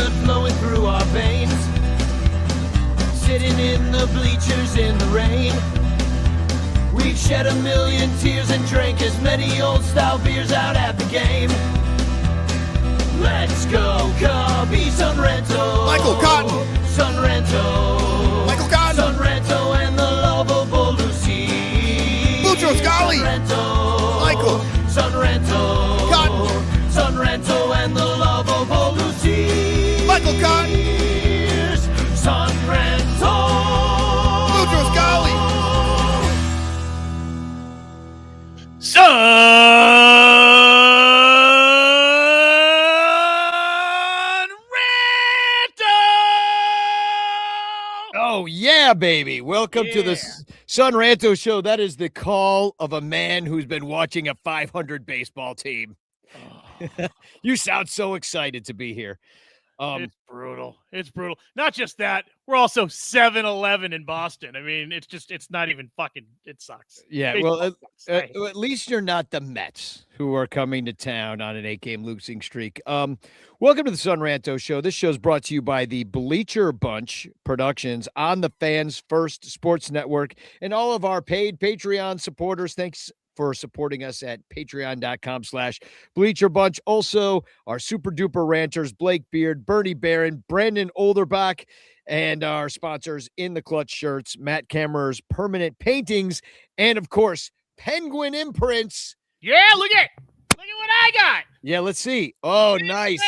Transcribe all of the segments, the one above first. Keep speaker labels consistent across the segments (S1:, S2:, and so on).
S1: blood flowing through our veins. Sitting in the bleachers in the rain. We've shed a million tears and drank as many old-style beers out at the game. Let's go, Cubby, Son Ranto.
S2: Michael Cotton.
S1: Son Ranto.
S2: Michael Cotton.
S1: Son Ranto and the lovable Lucy.
S2: Bleachers, golly.
S1: Son Ranto.
S2: Michael.
S1: Son Ranto.
S2: Cotton.
S1: Son Ranto and the lovable Lucy.
S2: Michael Cotton.
S1: Son Ranto.
S2: Bleachers, golly.
S3: Oh, yeah, baby. Welcome to the Son Ranto Show. That is the call of a man who's been watching a 500 baseball team. You sound so excited to be here.
S4: It's brutal. It's brutal. Not just that, we're also 7-11 in Boston. I mean, it's not even fucking, it sucks.
S3: Yeah,
S4: Baseball
S3: well,
S4: sucks.
S3: at least you're not the Mets who are coming to town on an 8-game losing streak. Welcome to the Son Ranto Show. This show is brought to you by the Bleacher Bunch Productions on the Fans First Sports Network and all of our paid Patreon supporters. Thanks for supporting us at patreon.com/Bleacher Bunch. Also, our super duper ranters, Blake Beard, Bernie Barron, Brandon Olderbach, and our sponsors in the clutch shirts, Matt Kammerer's Permanent Paintings, and of course, Penguin Imprints.
S4: Yeah, look at what I got.
S3: Yeah, let's see. Oh, nice.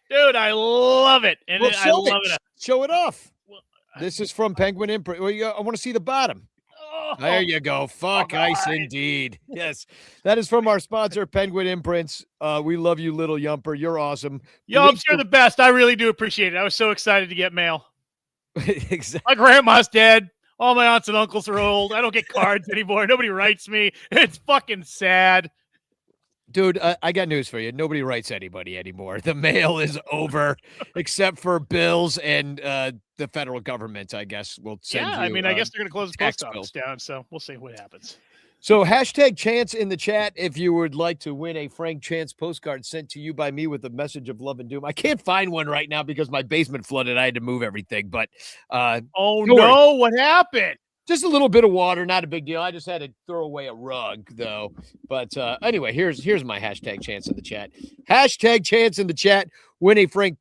S4: Dude, I love it. And
S3: Well,
S4: I love it.
S3: Show it off.
S4: Well,
S3: This is from Penguin Imprint. Well, I want to see the bottom.
S4: Oh,
S3: There you go. Fuck ice indeed. Yes. That is from our sponsor, Penguin Imprints. We love you, little Yumper. You're awesome.
S4: Yumps, you're the best. I really do appreciate it. I was so excited to get mail.
S3: Exactly.
S4: My grandma's dead. All my aunts and uncles are old. I don't get cards anymore. Nobody writes me. It's fucking sad.
S3: Dude, I got news for you. Nobody writes anybody anymore. The mail is over, except for bills and the federal government, I guess, will send you.
S4: Yeah, I mean, I guess they're going to close the post
S3: tax
S4: office down, so we'll see what happens.
S3: So hashtag Chance in the chat if you would like to win a Frank Chance postcard sent to you by me with a message of love and doom. I can't find one right now because my basement flooded. I had to move everything, but
S4: Oh,
S3: don't
S4: no, what happened?
S3: just a little bit of water, not a big deal. I just had to throw away a rug, though. But anyway, here's my hashtag Chance in the chat. Hashtag Chance in the chat. Win a Frank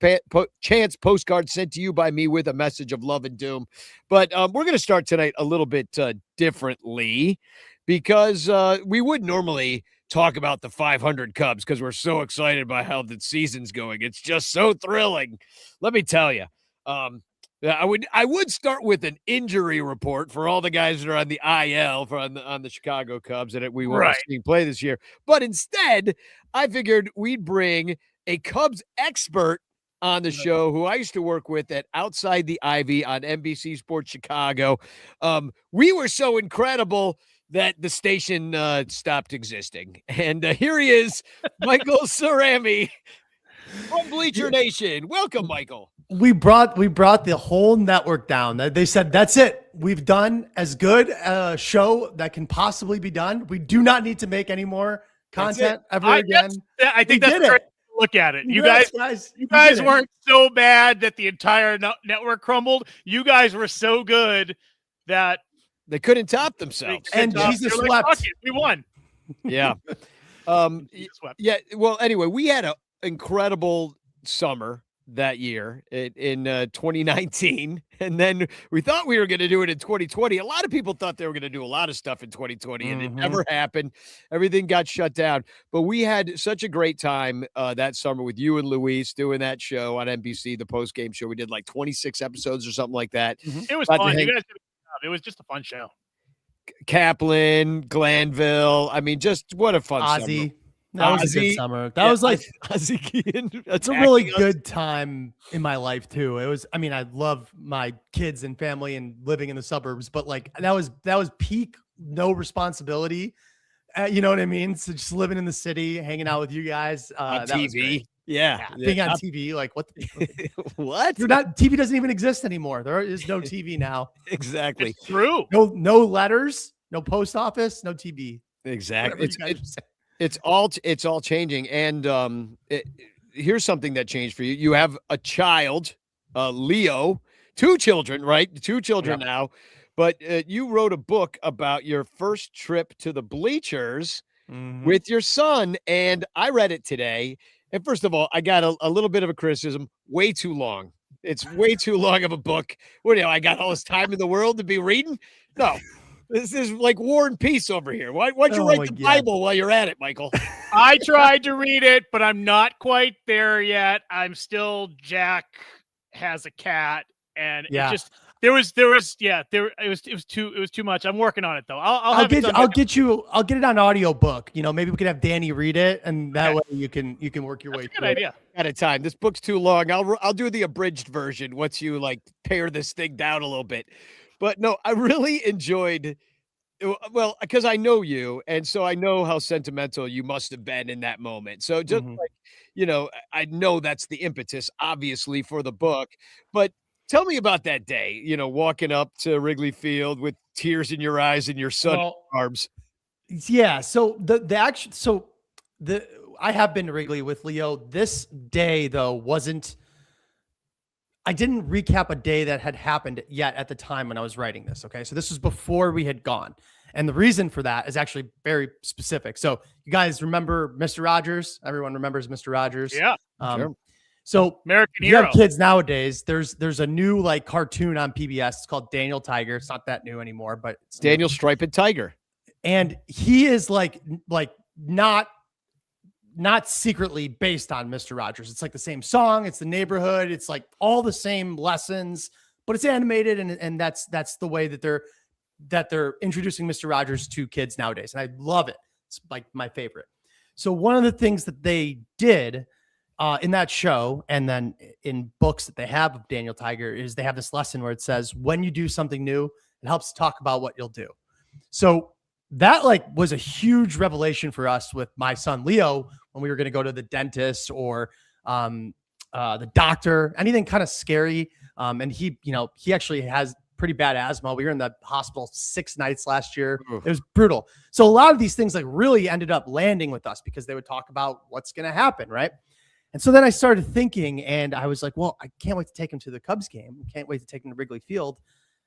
S3: Chance postcard sent to you by me with a message of love and doom. But we're going to start tonight a little bit differently because we would normally talk about the 500 Cubs because we're so excited by how the season's going. It's just so thrilling. Let me tell you. I would start with an injury report for all the guys that are on the IL on the Chicago Cubs that we won't see play this year. But instead, I figured we'd bring a Cubs expert on the show who I used to work with at Outside the Ivy on NBC Sports Chicago. We were so incredible that the station stopped existing. And here he is, Michael Cerami from Bleacher Nation. Welcome, Michael.
S5: We brought the whole network down. They said, that's it. We've done as good a show that can possibly be done. We do not need to make any more content ever again.
S4: I think that's great. Look at it. You guys weren't so bad that the entire network crumbled. You guys were so good that
S3: they couldn't top themselves.
S5: And Jesus swept.
S4: Like, we won.
S3: Yeah. Yeah. Well, anyway, we had an incredible summer that year in 2019, and then we thought we were going to do it in 2020. A lot of people thought they were going to do a lot of stuff in 2020, and it never happened. Everything got shut down. But we had such a great time that summer with you and Luis doing that show on NBC, the post-game show. We did like 26 episodes or something like that.
S4: It was fun. You guys did a good job. It was just a fun show.
S3: Kaplan, Glanville. I mean, just what a fun summer.
S5: That was a good summer. That was like it's a really good time in my life too. It was. I mean, I love my kids and family and living in the suburbs, but like that was peak no responsibility. You know what I mean? So just living in the city, hanging out with you guys
S3: on TV. Yeah,
S5: being on TV. Like what?
S3: What?
S5: You're not. TV doesn't even exist anymore. There is no TV now.
S3: Exactly.
S4: It's true.
S5: No letters. No post office. No TV.
S3: Exactly. It's all changing, and here's something that changed for you. You have a child, Leo, 2 children, right? 2 children now. But you wrote a book about your first trip to the Bleachers with your son, and I read it today. And first of all, I got a little bit of a criticism. Way too long. It's way too long of a book. What do you know? I got all this time in the world to be reading? No. This is like War and Peace over here. Why'd you write the Bible while you're at it, Michael?
S4: I tried to read it, but I'm not quite there yet. I'm still Jack has a cat, and it just it was too much. I'm working on it though. I'll get
S5: it on audiobook. You know, maybe we could have Danny read it, and that way you can work your way through.
S4: Good idea.
S3: At a time. This book's too long. I'll do the abridged version once you like pare this thing down a little bit. But no, I really enjoyed. Well, because I know you, and so I know how sentimental you must have been in that moment. So just like, you know, I know that's the impetus, obviously, for the book. But tell me about that day, you know, walking up to Wrigley Field with tears in your eyes and your son's arms.
S5: Yeah. So I have been to Wrigley with Leo. This day, though, I didn't recap a day that had happened yet at the time when I was writing this. Okay. So this was before we had gone. And the reason for that is actually very specific. So you guys remember Mr. Rogers? Everyone remembers Mr. Rogers.
S4: Yeah.
S3: Sure.
S5: So
S4: American
S5: you
S4: Hero.
S5: have kids nowadays. There's a new like cartoon on PBS. It's called Daniel Tiger. It's not that new anymore, but it's
S3: Daniel Striped Tiger.
S5: And he is like not secretly based on Mr. Rogers. It's like the same song. It's the neighborhood. It's like all the same lessons, but it's animated. And that's the way that they're introducing Mr. Rogers to kids nowadays. And I love it. It's like my favorite. So one of the things that they did in that show, and then in books that they have of Daniel Tiger, is they have this lesson where it says, when you do something new, it helps talk about what you'll do. So that like was a huge revelation for us with my son, Leo, when we were going to go to the dentist or the doctor, anything kind of scary. And he actually has pretty bad asthma. We were in the hospital 6 nights last year. It was brutal. So a lot of these things like really ended up landing with us because they would talk about what's going to happen. Right. And so then I started thinking, and I was like, well, I can't wait to take him to the Cubs game. I can't wait to take him to Wrigley Field.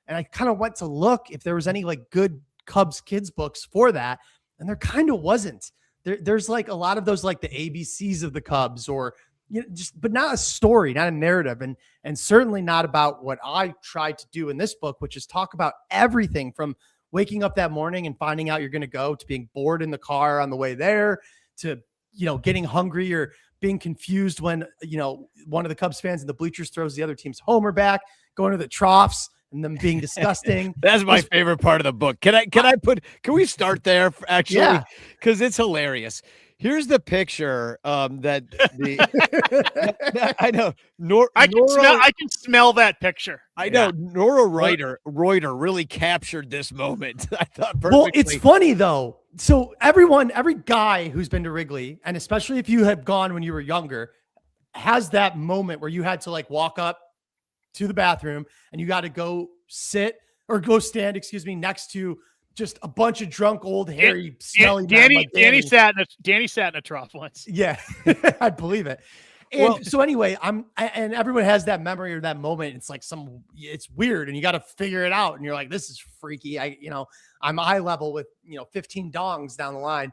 S5: And I kind of went to look if there was any like good Cubs kids books for that. And there kind of wasn't. There's like a lot of those, like the ABCs of the Cubs, or, you know, but not a story, not a narrative. And certainly not about what I tried to do in this book, which is talk about everything from waking up that morning and finding out you're going to go, to being bored in the car on the way there, to, you know, getting hungry or being confused when, you know, one of the Cubs fans in the bleachers throws the other team's homer back, going to the troughs and them being disgusting.
S3: That's my favorite part of the book. Can we start there actually?
S5: Yeah.
S3: Because it's hilarious. Here's the picture that I know.
S4: I can smell that picture.
S3: I know. Nora Reuter really captured this moment. I thought perfectly.
S5: Well, it's funny though. So every guy who's been to Wrigley, and especially if you have gone when you were younger, has that moment where you had to like walk up to the bathroom and you got to go stand, next to just a bunch of drunk, old, hairy, smelly.
S4: Danny sat in a trough once.
S5: Yeah, I believe it. And so anyway, and everyone has that memory or that moment. It's like it's weird, and you got to figure it out. And you're like, this is freaky. I'm eye level with 15 dongs down the line.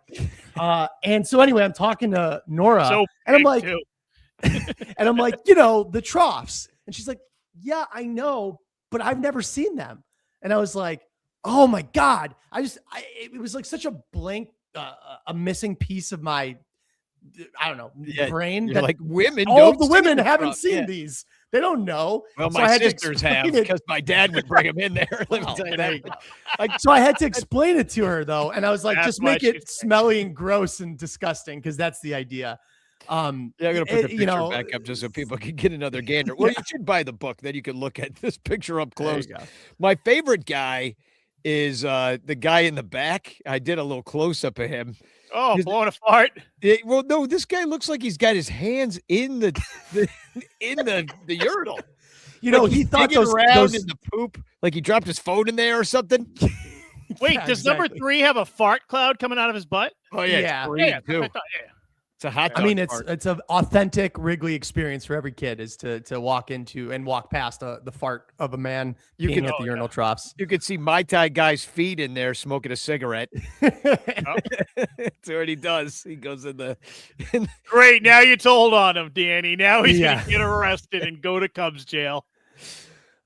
S5: And so anyway, I'm talking to Nora, and I'm like, the troughs, and she's like, yeah, I know, but I've never seen them. And I was like, oh my God. It was like such a blank, a missing piece of my, I don't know, brain.
S3: You're like, women,
S5: all of the women haven't seen these. They don't know.
S3: Well, my sisters have, because my dad would bring them in there. Let me tell you that.
S5: So I had to explain it to her though. And I was like, just make it smelly and gross and disgusting, because that's the idea.
S3: I'm gonna put the picture back up just so people can get another gander. Well, you should buy the book, then you can look at this picture up close. My favorite guy is the guy in the back. I did a little close up of him.
S4: Oh, blowing a fart.
S3: Well, no, this guy looks like he's got his hands in the urinal.
S5: He thought those
S4: in
S5: the
S3: poop, like he dropped his phone in there or something.
S4: Wait, does number 3 have a fart cloud coming out of his butt?
S3: Oh yeah,
S4: Too.
S3: It's a hot dog.
S5: I mean, it's an authentic Wrigley experience for every kid is to walk into and walk past the fart of a man peeing at the urinal troughs.
S3: You could see Mai Tai guy's feet in there smoking a cigarette. That's what he does. He goes in the.
S4: Great. Now you told on him, Danny. Now he's going to get arrested and go to Cubs jail.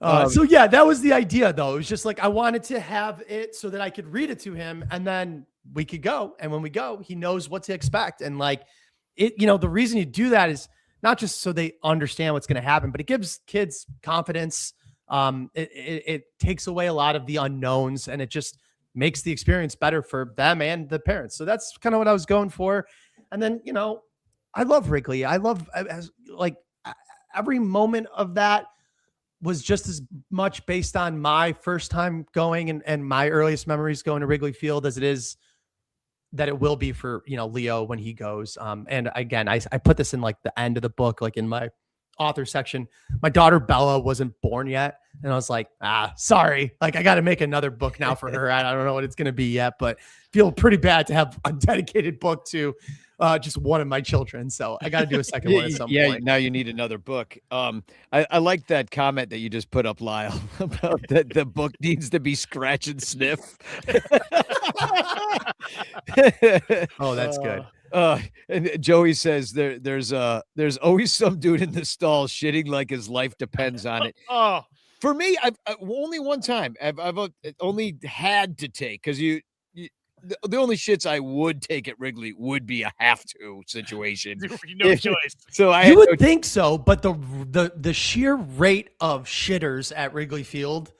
S5: So yeah, that was the idea though. It was just like, I wanted to have it so that I could read it to him and then we could go. And when we go, he knows what to expect. And like it, the reason you do that is not just so they understand what's going to happen, but it gives kids confidence. It takes away a lot of the unknowns and it just makes the experience better for them and the parents. So that's kind of what I was going for. And then, I love Wrigley. I love every moment of that was just as much based on my first time going and my earliest memories going to Wrigley Field as it is that it will be for, Leo when he goes. And again, I put this in like the end of the book, like in my author section. My daughter Bella wasn't born yet. And I was like, sorry. Like I got to make another book now for her. I don't know what it's going to be yet, but feel pretty bad to have a dedicated book to just one of my children. So I got to do a second one at some point.
S3: Now you need another book. I like that comment that you just put up, Lyle, about that the book needs to be scratch and sniff.
S5: Oh, that's good.
S3: And Joey says there's always some dude in the stall shitting like his life depends on it. For me, I've only one time I've only had to take because the only shits I would take at Wrigley would be a have to situation.
S4: No choice.
S3: So
S5: you would think so, but the sheer rate of shitters at Wrigley Field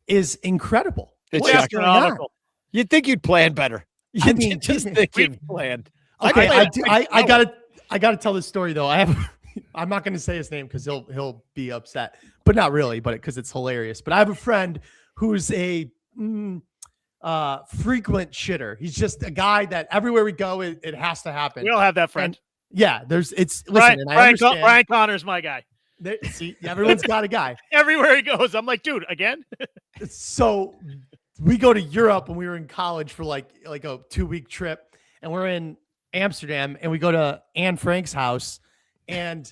S5: is incredible.
S3: It's
S4: astronomical.
S3: You'd think you'd plan better.
S5: I mean,
S3: just think you'd planned.
S5: Okay, I gotta tell this story though. I'm not gonna say his name because he'll be upset, but not really, but because it's hilarious. But I have a friend who's a frequent shitter. He's just a guy that everywhere we go, it has to happen.
S4: We all have that friend.
S5: And yeah,
S4: Ryan Connor's my guy.
S5: See, everyone's got a guy.
S4: Everywhere he goes, I'm like, dude, again?
S5: So we go to Europe when we were in college for like a 2-week trip, and we're in Amsterdam, and we go to Anne Frank's house, and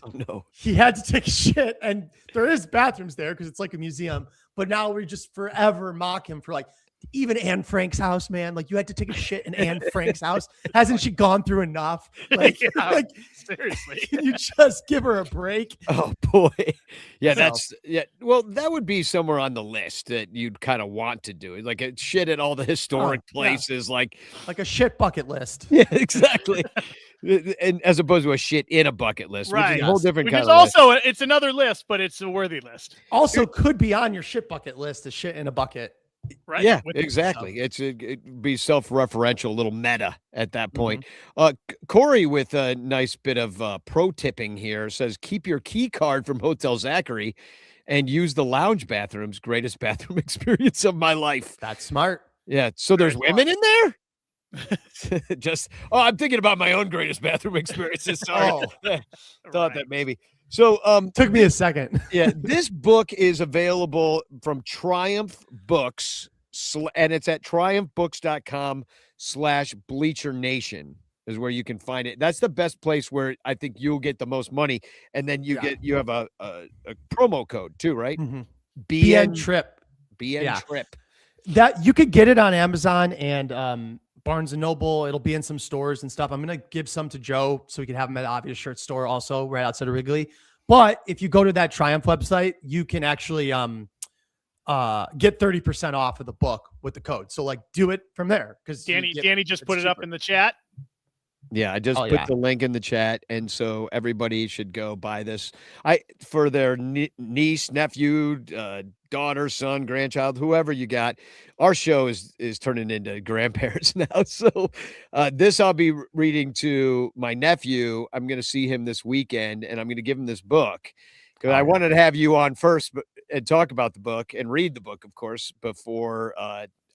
S5: he had to take a shit, and there is bathrooms there because it's like a museum, but now we just forever mock him for like, even Anne Frank's house, man. Like you had to take a shit in Anne Frank's house. Hasn't she gone through enough? Like,
S4: seriously.
S5: Can you just give her a break?
S3: Oh boy. Yeah, well, that would be somewhere on the list that you'd kind of want to do. Like a shit at all the historic places, like
S5: a shit bucket list.
S3: Yeah, exactly. And as opposed to a shit in a bucket list,
S4: right?
S3: Which is a whole different kind of
S4: also list. It's another list, but it's a worthy list.
S5: Also, could be on your shit bucket list to shit in a bucket.
S3: Right. Yeah, exactly. It'd be self-referential, a little meta at that point. Corey with a nice bit of pro tipping here says, keep your key card from Hotel Zachary and use the lounge bathrooms. Greatest bathroom experience of my life.
S5: That's smart.
S3: Yeah. So there's women in there? I'm thinking about my own greatest bathroom experiences. Sorry. Thought that maybe. So
S5: took me a second.
S3: Yeah, this book is available from Triumph Books, and it's at triumphbooks.com/Bleacher Nation is where you can find it. That's the best place where I think you'll get the most money, and then you have a promo code too, right?
S5: Mm-hmm.
S3: BN
S5: Trip.
S3: Trip.
S5: That you could get it on Amazon and Barnes and Noble. It'll be in some stores and stuff. I'm going to give some to Joe so we can have them at Obvious Shirt Store also right outside of Wrigley. But if you go to that Triumph website, you can actually get 30% off of the book with the code. So like do it from there. Because
S4: Danny just put it up in the chat.
S3: Yeah, I just put the link in the chat, and so everybody should go buy this. For their niece, nephew, daughter, son, grandchild, whoever you got. Our show is turning into grandparents now. So this I'll be reading to my nephew. I'm going to see him this weekend, and I'm going to give him this book because I wanted to have you on first and talk about the book and read the book, of course, before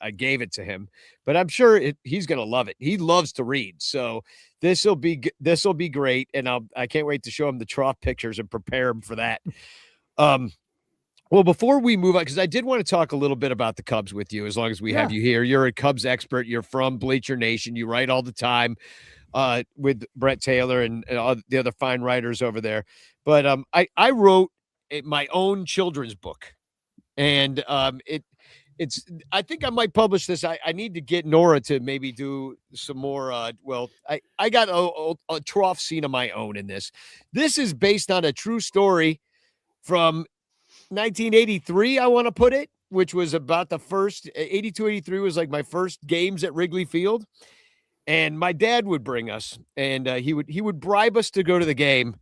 S3: I gave it to him, but I'm sure he's going to love it. He loves to read. So this will be great. And I can't wait to show him the trough pictures and prepare him for that. Well, before we move on, because I did want to talk a little bit about the Cubs with you, as long as we have you here. You're a Cubs expert. You're from Bleacher Nation. You write all the time. with Brett Taylor and all the other fine writers over there. But I wrote my own children's book, and it's I think I might publish this. I need to get Nora to maybe do some more. I got a trough scene of my own in this. This is based on a true story from 1983, I want to put it, which was about the first 82, 83 was like my first games at Wrigley Field. And my dad would bring us, and he would bribe us to go to the game.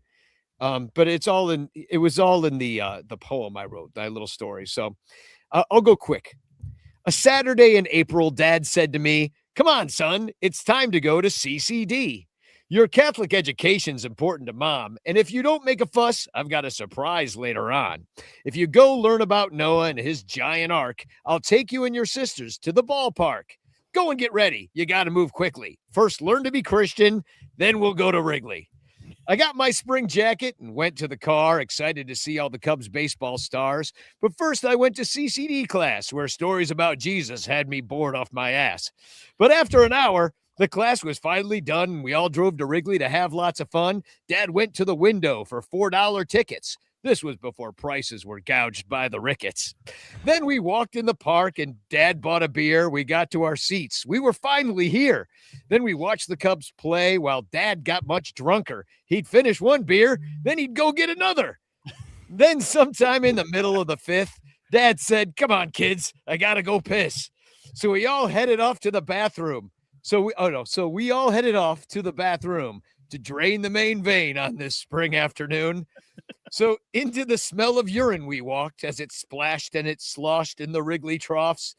S3: But it was all in the poem I wrote, that little story. So I'll go quick. A Saturday in April, Dad said to me, "Come on, son, it's time to go to CCD. Your Catholic education's important to Mom, and if you don't make a fuss, I've got a surprise later on. If you go learn about Noah and his giant ark, I'll take you and your sisters to the ballpark. Go and get ready. You got to move quickly. First, learn to be Christian, then we'll go to Wrigley." I got my spring jacket and went to the car, excited to see all the Cubs baseball stars. But first, I went to CCD class, where stories about Jesus had me bored off my ass. But after an hour, the class was finally done, and we all drove to Wrigley to have lots of fun. Dad went to the window for $4 tickets. This was before prices were gouged by the rickets. Then we walked in the park, and Dad bought a beer. We got to our seats. We were finally here. Then we watched the Cubs play while Dad got much drunker. He'd finish one beer, then he'd go get another. Then sometime in the middle of the fifth, Dad said, "Come on, kids, I got to go piss." So we all headed off to the bathroom. So we all headed off to the bathroom to drain the main vein on this spring afternoon. So into the smell of urine we walked as it splashed and it sloshed in the Wrigley troughs.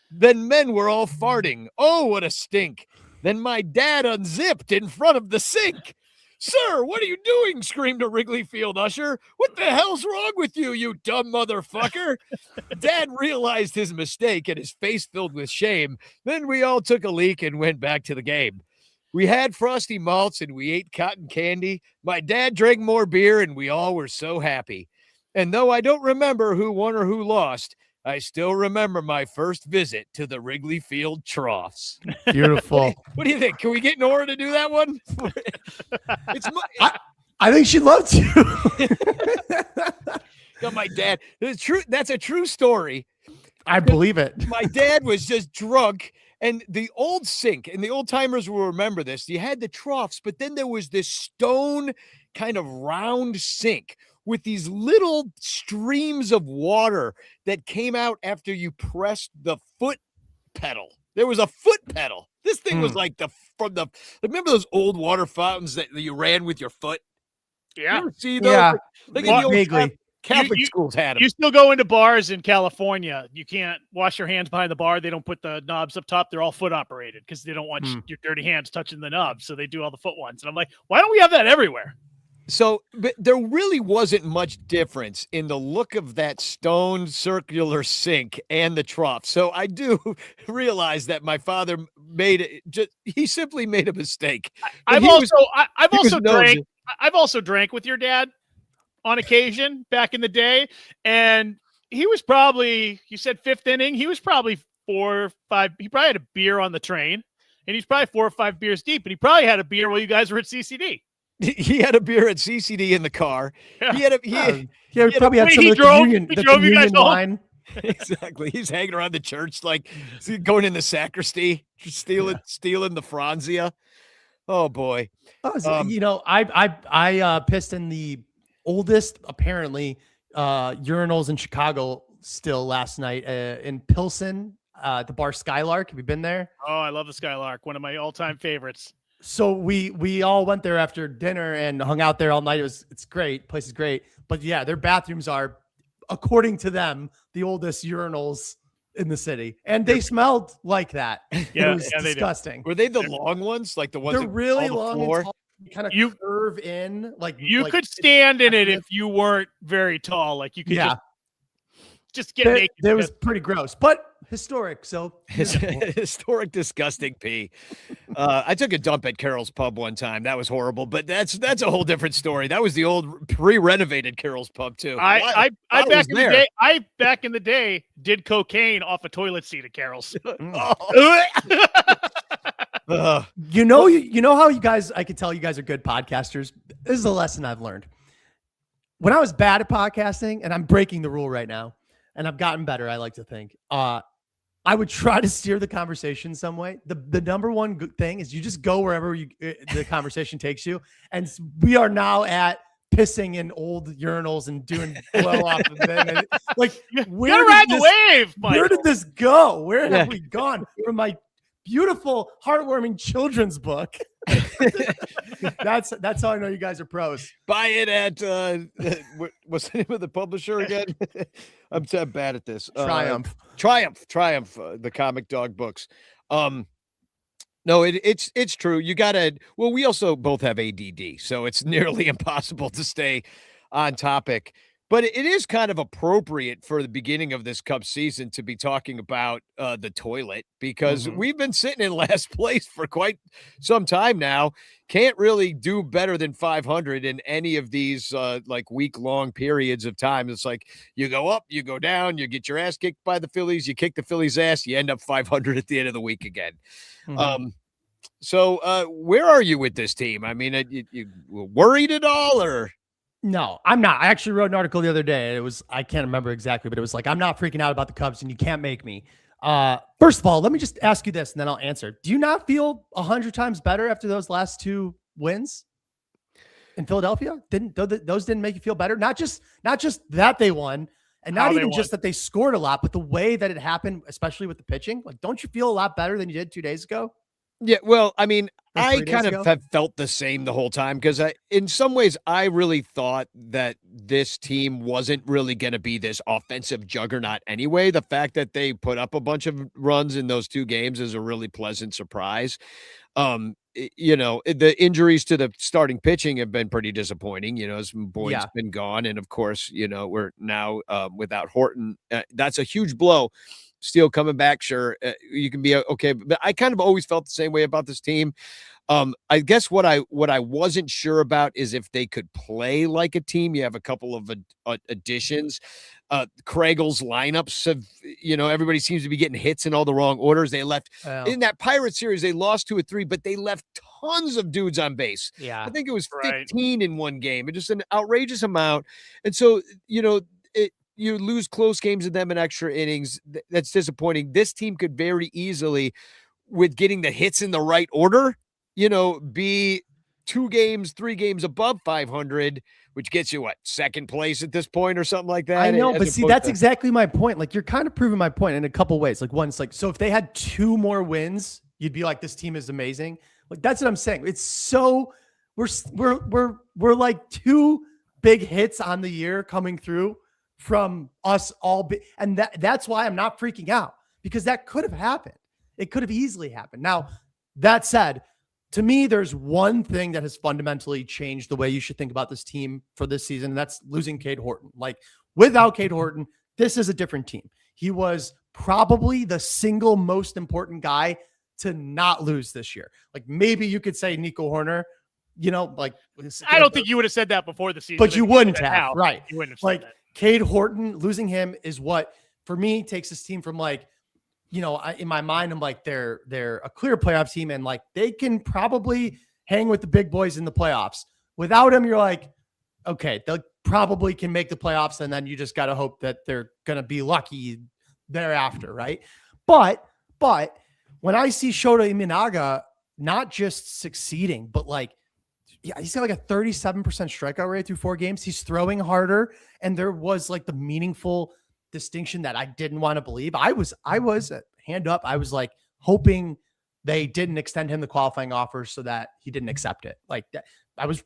S3: Then men were all farting. Oh, what a stink. Then my dad unzipped in front of the sink. "Sir, what are you doing?" screamed a Wrigley Field usher. "What the hell's wrong with you, you dumb motherfucker?" Dad realized his mistake and his face filled with shame. Then we all took a leak and went back to the game. We had frosty malts and we ate cotton candy. My dad drank more beer and we all were so happy. And though I don't remember who won or who lost, I still remember my first visit to the Wrigley Field troughs.
S5: Beautiful.
S3: What do you think? Can we get Nora to do that one?
S5: I think she'd love to.
S3: Got my dad. It's true. That's a true story.
S5: I believe it.
S3: My dad was just drunk, and the old sink, and the old timers will remember this. You had the troughs, but then there was this stone kind of round sink with these little streams of water that came out after you pressed the foot pedal. There was a foot pedal. This thing was like remember those old water fountains that you ran with your foot?
S4: Yeah.
S3: You see those?
S5: Yeah.
S3: Like in the old
S5: Vaguely.
S3: Catholic schools had them.
S4: You still go into bars in California. You can't wash your hands behind the bar. They don't put the knobs up top. They're all foot operated because they don't want your dirty hands touching the knobs. So they do all the foot ones. And I'm like, why don't we have that everywhere?
S3: So, but there really wasn't much difference in the look of that stone circular sink and the trough. So I do realize that my father he simply made a mistake.
S4: I've also drank with your dad on occasion back in the day. And he was probably, you said fifth inning. He was probably 4 or 5. He probably had a beer on the train and he's probably 4 or 5 beers deep, and he probably had a beer while you guys were at CCD.
S3: He had a beer at CCD in the car.
S4: Yeah.
S5: He probably had some of the communion wine.
S3: Exactly. He's hanging around the church, like going in the sacristy, stealing the Franzia. Oh boy.
S5: I pissed in the oldest, apparently, urinals in Chicago still last night in Pilsen, the bar Skylark. Have you been there?
S4: Oh, I love the Skylark. One of my all-time favorites.
S5: So we all went there after dinner and hung out there all night. It's great. Place is great. But yeah, their bathrooms are, according to them, the oldest urinals in the city. And they smelled like that.
S4: Yeah,
S5: it was disgusting.
S3: Were they the long ones? Like the ones
S5: they're really long
S3: floor?
S5: and tall. You kind of curve in.
S4: You could stand in it if you weren't very tall. Like you could just get naked.
S5: That was pretty gross, but historic. So
S3: historic, disgusting pee. I took a dump at Carol's Pub one time. That was horrible, but that's a whole different story. That was the old pre-renovated Carol's Pub too.
S4: I back in the day did cocaine off a toilet seat at Carol's.
S5: You know how you guys, I can tell you guys are good podcasters. This is a lesson I've learned. When I was bad at podcasting, and I'm breaking the rule right now, and I've gotten better, I like to think, I would try to steer the conversation some way. The number one good thing is you just go wherever the conversation takes you. And we are now at pissing in old urinals and doing blow off of them. And like,
S4: where did the wave, Michael?
S5: Where did this go? Where have we gone from my beautiful, heartwarming children's book? That's how I know you guys are pros.
S3: Buy it at what's the name of the publisher again? I'm so bad at this.
S5: Triumph,
S3: the comic dog books. No, it's true. You gotta. Well, we also both have ADD, so it's nearly impossible to stay on topic. But it is kind of appropriate for the beginning of this Cubs season to be talking about the toilet, because we've been sitting in last place for quite some time now. Can't really do better than 500 in any of these like week-long periods of time. It's like you go up, you go down, you get your ass kicked by the Phillies, you kick the Phillies' ass, you end up 500 at the end of the week again. So where are you with this team? I mean, you worried at all, or?
S5: No, I'm not. I actually wrote an article the other day. It was, I can't remember exactly, but it was like, I'm not freaking out about the Cubs and you can't make me. First of all, let me just ask you this and then I'll answer. Do you not feel 100 times better after those last 2 wins in Philadelphia? Those didn't make you feel better? Not just that they won, and not even just that they scored a lot, but the way that it happened, especially with the pitching. Like, don't you feel a lot better than you did 2 days ago?
S3: Yeah, well, I mean, I kind of have felt the same the whole time, because in some ways, I really thought that this team wasn't really going to be this offensive juggernaut anyway. The fact that they put up a bunch of runs in those 2 games is a really pleasant surprise. The injuries to the starting pitching have been pretty disappointing. As Boyd's been gone, and of course, we're now without Horton. That's a huge blow. Steele coming back, sure, you can be okay, but I kind of always felt the same way about this team. I guess what I wasn't sure about is if they could play like a team. You have a couple of additions. Kragel's lineups have, everybody seems to be getting hits in all the wrong orders. They left in that Pirates series, they lost 2 or 3, but they left tons of dudes on base.
S5: Yeah,
S3: I think it was 15 in one game. It's just an outrageous amount. And so, you lose close games to them in extra innings. That's disappointing. This team could very easily, with getting the hits in the right order, be 2 games, 3 games above 500, which gets you second place at this point or something like that.
S5: I know, but see, that's exactly my point. Like, you're kind of proving my point in a couple ways. Like, one, it's like, so if they had 2 more wins, you'd be like, this team is amazing. Like, that's what I'm saying. It's so we're like 2 big hits on the year coming through from us all. And that's why I'm not freaking out, because that could have happened. It could have easily happened. Now, that said, to me, there's one thing that has fundamentally changed the way you should think about this team for this season, and that's losing Cade Horton. Like, without Cade Horton, this is a different team. He was probably the single most important guy to not lose this year. Like, maybe you could say Nico Horner,
S4: I don't think you would have said that before the season.
S5: But you wouldn't have, right?
S4: You wouldn't have
S5: said
S4: that.
S5: Cade Horton, losing him is what, for me, takes this team from like, in my mind, I'm like, they're a clear playoff team, and like they can probably hang with the big boys in the playoffs. Without him, you're like, okay, they probably can make the playoffs, and then you just got to hope that they're going to be lucky thereafter, right? But when I see Shota Imanaga not just succeeding, but like, yeah, he's got like a 37% strikeout rate through 4 games. He's throwing harder. And there was like the meaningful distinction that I didn't want to believe. I was hand up. I was like hoping they didn't extend him the qualifying offer so that he didn't accept it. Like that. I was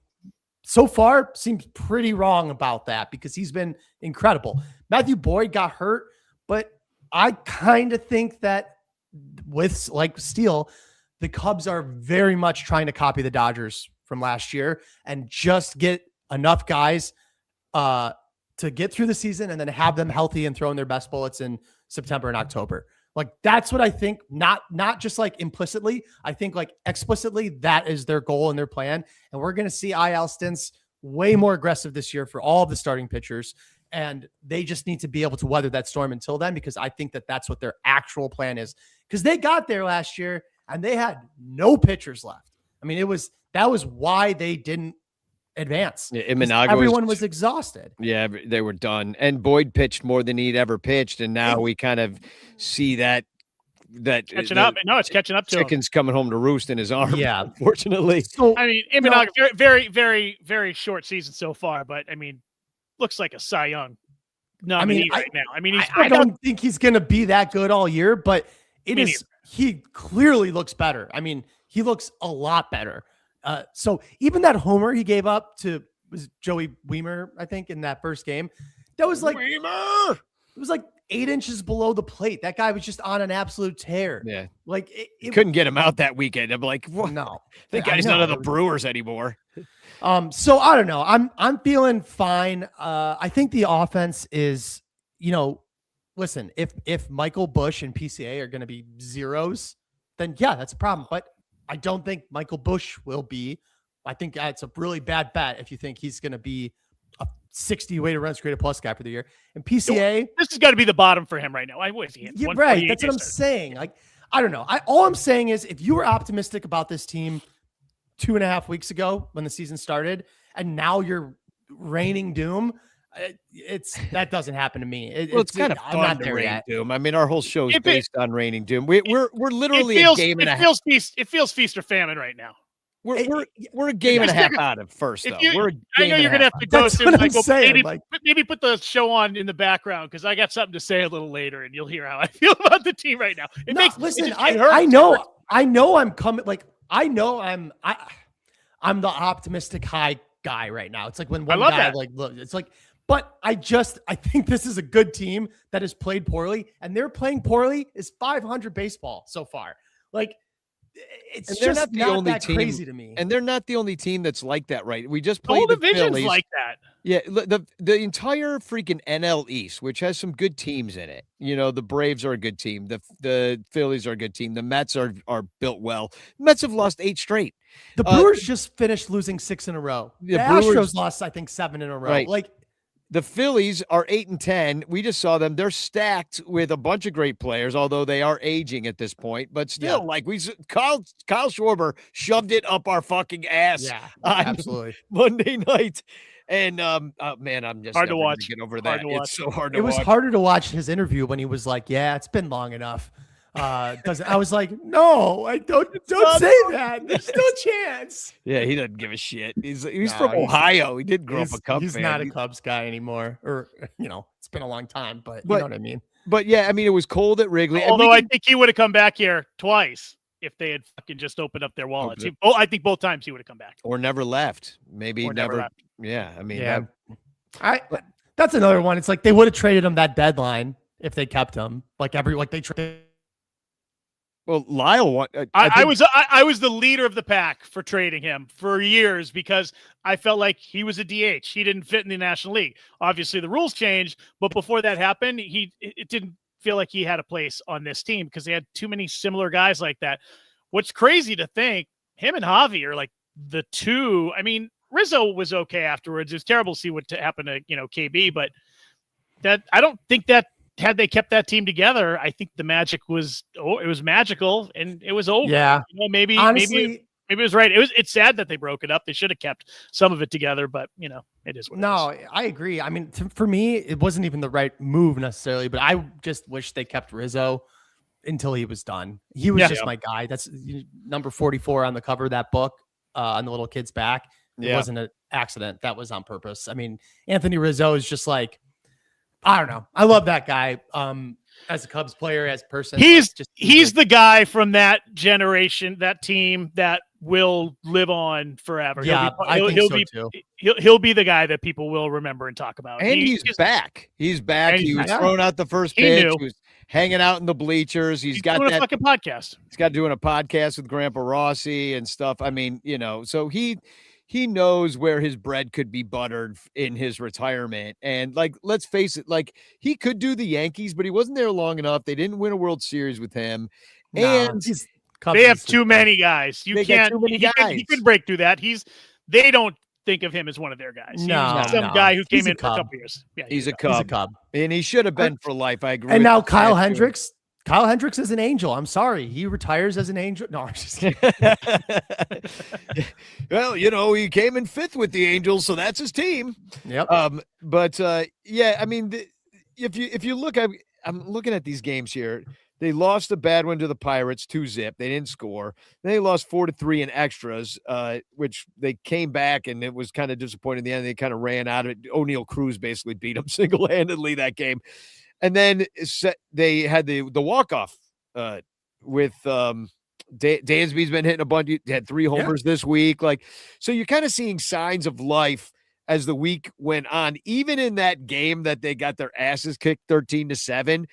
S5: so far seems pretty wrong about that, because he's been incredible. Matthew Boyd got hurt, but I kind of think that with like Steele, the Cubs are very much trying to copy the Dodgers from last year and just get enough guys to get through the season and then have them healthy and throwing their best bullets in September and October. Like, that's what I think, not just like implicitly. I think like explicitly that is their goal and their plan. And we're going to see IL stints way more aggressive this year for all of the starting pitchers. And they just need to be able to weather that storm until then, because I think that that's what their actual plan is, because they got there last year. and they had no pitchers left. I mean, that was why they didn't advance.
S3: Yeah, Imanaga
S5: everyone was exhausted.
S3: Yeah, they were done. And Boyd pitched more than he'd ever pitched, and now we kind of see that
S4: catching up. No, it's catching up to
S3: chicken's coming home to roost in his arm.
S5: Yeah,
S3: unfortunately.
S5: So
S4: I mean, Imanaga, very, very, very short season so far, but I mean, looks like a Cy Young nominee right now. I mean,
S5: I don't think he's going to be that good all year, but he clearly looks better. I mean, he looks a lot better. So even that homer he gave up to was Joey Weimer, I think, in that first game, that was like
S3: Weimer!
S5: It was like 8 inches below the plate. That guy was just on an absolute tear.
S3: Yeah,
S5: like
S3: it couldn't get him out that weekend. I'm like, what?
S5: No,
S3: that guy's none of the Brewers anymore.
S5: So I don't know. I'm feeling fine. I think the offense is, listen, if Michael Bush and PCA are going to be zeros, then yeah, that's a problem. But I don't think Michael Bush will be. I think that's a really bad bet if you think he's going to be a 60 weighted runs created plus guy for the year. And PCA,
S4: this has got to be the bottom for him right now.
S5: Yeah, right. That's what I'm saying. Like, I don't know. All I'm saying is, if you were optimistic about this team 2.5 weeks ago when the season started, and now you're reigning doom, that doesn't happen to me.
S3: It's kind of fun. I'm not there yet. Doom. I mean, our whole show is based on reigning doom. We're literally a game and a half.
S4: It feels feast or famine right now.
S3: We're a game and a half out of first, though.
S4: I know you're going to have to go soon. Maybe put the show on in the background, because I got something to say a little later, and you'll hear how I feel about the team right now.
S5: I know I'm coming. Like, I'm the optimistic high guy right now. It's like when one guy look, it's like, but I think this is a good team that has played poorly, and they're playing poorly is 500 baseball so far. Like, it's just not the only team crazy to me.
S3: And they're not the only team that's like that, right? We just played
S4: the
S3: Phillies
S4: divisions like that.
S3: Yeah, the entire freaking NL East, which has some good teams in it. The Braves are a good team. The Phillies are a good team. The Mets are built well. Mets have lost 8 straight.
S5: The Brewers just finished losing 6 in a row. The Astros lost, I think, 7 in a row.
S3: Right.
S5: Like,
S3: the Phillies are 8-10. We just saw them. They're stacked with a bunch of great players, although they are aging at this point. But still, Kyle Schwarber shoved it up our fucking ass.
S5: Yeah,
S3: on
S5: absolutely.
S3: Monday night. And man, I'm just
S4: hard to watch.
S3: Get over that. It's so hard to
S5: watch. It
S3: watch.
S5: was harder to watch his interview when he was like, "Yeah, it's been long enough." I was like, "No, I don't say that. There's no chance."
S3: Yeah, he doesn't give a shit. He's from Ohio. He did grow up a Cubs fan.
S5: He's not a Cubs guy anymore, or it's been a long time. But you know what I mean.
S3: But yeah, I mean, it was cold at Wrigley.
S4: Although I think he would have come back here twice if they had fucking just opened up their wallets. I think both times he would have come back,
S3: or never left. Maybe never left. Yeah, I mean,
S5: yeah. That's another one. It's like they would have traded him that deadline if they kept him. They traded.
S3: Well, Lyle,
S4: I was the leader of the pack for trading him for years, because I felt like he was a DH. He didn't fit in the National League. Obviously, the rules changed, but before that happened, it didn't feel like he had a place on this team because they had too many similar guys like that. What's crazy to think, him and Javi are like the two. I mean, Rizzo was okay afterwards. It was terrible to see what happened to KB, but that I don't think that. Had they kept that team together, I think the magic was it was magical and it was over.
S5: Yeah,
S4: maybe it was right. It's sad that they broke it up. They should have kept some of it together, but it is.
S5: I agree. I mean, for me, it wasn't even the right move necessarily, but I just wish they kept Rizzo until he was done. He was just my guy. That's number 44 on the cover of that book on the little kid's back. It wasn't an accident. That was on purpose. I mean, Anthony Rizzo is just like, I don't know. I love that guy. As a Cubs player, as a person,
S4: he's the guy from that generation, that team that will live on forever.
S5: Yeah,
S4: he'll be the guy that people will remember and talk about.
S3: And he's back. He's back. He was throwing out the first pitch. He was hanging out in the bleachers. He's got
S4: doing a fucking podcast.
S3: He's got doing a podcast with Grandpa Rossi and stuff. I mean, so he knows where his bread could be buttered in his retirement. And let's face it, he could do the Yankees, but he wasn't there long enough. They didn't win a World Series with him. And
S4: they have too many guys. He couldn't break through that. They don't think of him as one of their guys. Guy who came in for a couple years. Yeah,
S3: he's a Cub. And he should have been for life. I agree.
S5: And now Kyle Hendricks Kyle Hendricks is an angel. I'm sorry. He retires as an angel. No, I'm just kidding.
S3: Well, he came in 5th with the Angels, so that's his team.
S5: Yep.
S3: Yeah, I mean, if you look, I'm looking at these games here. They lost a bad one to the Pirates, 2-0. They didn't score. They lost 4-3 in extras, which they came back, and it was kind of disappointing in the end. They kind of ran out of it. O'Neal Cruz basically beat them single-handedly that game. And then they had the walk-off with Dansby's been hitting a bunch. He had 3 homers this week. So you're kind of seeing signs of life as the week went on. Even in that game that they got their asses kicked 13-7,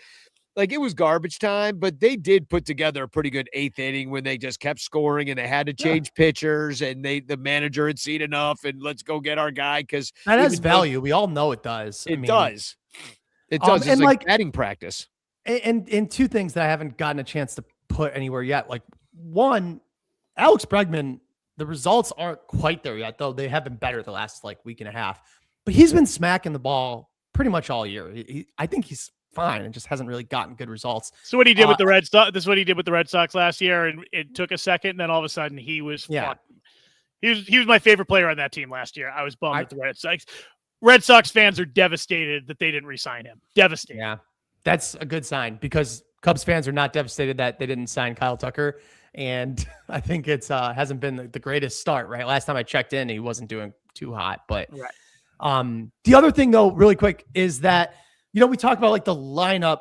S3: it was garbage time, but they did put together a pretty good 8th inning when they just kept scoring and they had to change pitchers, and the manager had seen enough and let's go get our guy because
S5: that has value. We all know it does.
S3: It does. It does. It's like batting practice.
S5: And 2 things that I haven't gotten a chance to put anywhere yet. One, Alex Bregman, the results aren't quite there yet, though they have been better the last week and a half. But he's been smacking the ball pretty much all year. I think he's fine and just hasn't really gotten good results.
S4: So what he did with the Red Sox, this is what he did with the Red Sox last year, and it took a second, and then all of a sudden he was he was my favorite player on that team last year. I was bummed at the Red Sox. Red Sox fans are devastated that they didn't re-sign him. Devastated.
S5: Yeah, that's a good sign because Cubs fans are not devastated that they didn't sign Kyle Tucker. And I think it's hasn't been the greatest start, right? Last time I checked in, he wasn't doing too hot. But the other thing, though, really quick, is that, we talk about the lineup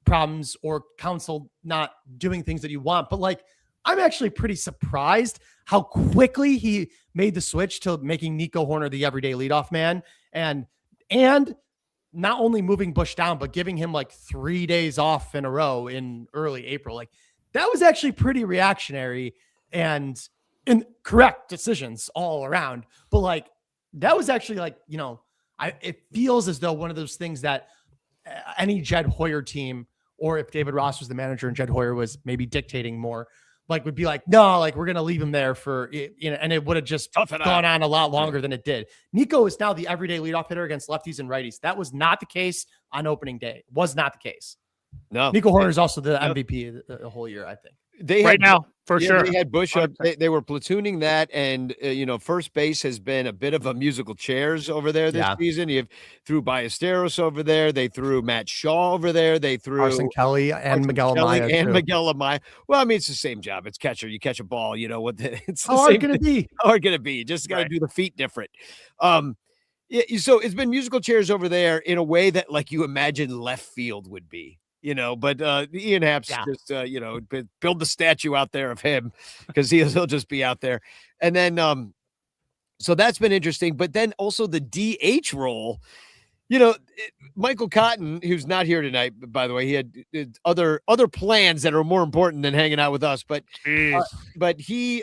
S5: problems or Counsell not doing things that you want. But I'm actually pretty surprised how quickly he made the switch to making Nico Hoerner the everyday leadoff man. And not only moving Bush down, but giving him 3 days off in a row in early April. That was actually pretty reactionary and correct decisions all around. But that was actually it feels as though one of those things that any Jed Hoyer team, or if David Ross was the manager and Jed Hoyer was maybe dictating more, would be no, we're going to leave him there for, and it would have just gone on a lot longer than it did. Nico is now the everyday leadoff hitter against lefties and righties. That was not the case on opening day. It was not the case. No, Nico Hoerner is also the MVP the whole year, I think.
S3: They
S4: right now, for sure.
S3: They had Bush up. They were platooning that, and first base has been a bit of a musical chairs over there this season. You threw Ballesteros over there. They threw Matt Shaw over there. They threw
S5: Carson Kelly and Miguel
S3: Amaya. Well, I mean, it's the same job. It's catcher. You catch a ball. It's
S5: how hard can it be?
S3: How hard can it be? You just got to do the feet different. So it's been musical chairs over there in a way that you imagine left field would be. But Ian Happ's just, build the statue out there of him because he'll just be out there. And then, so that's been interesting. But then also the DH role, Michael Cotton, who's not here tonight, by the way, he had other plans that are more important than hanging out with us. But he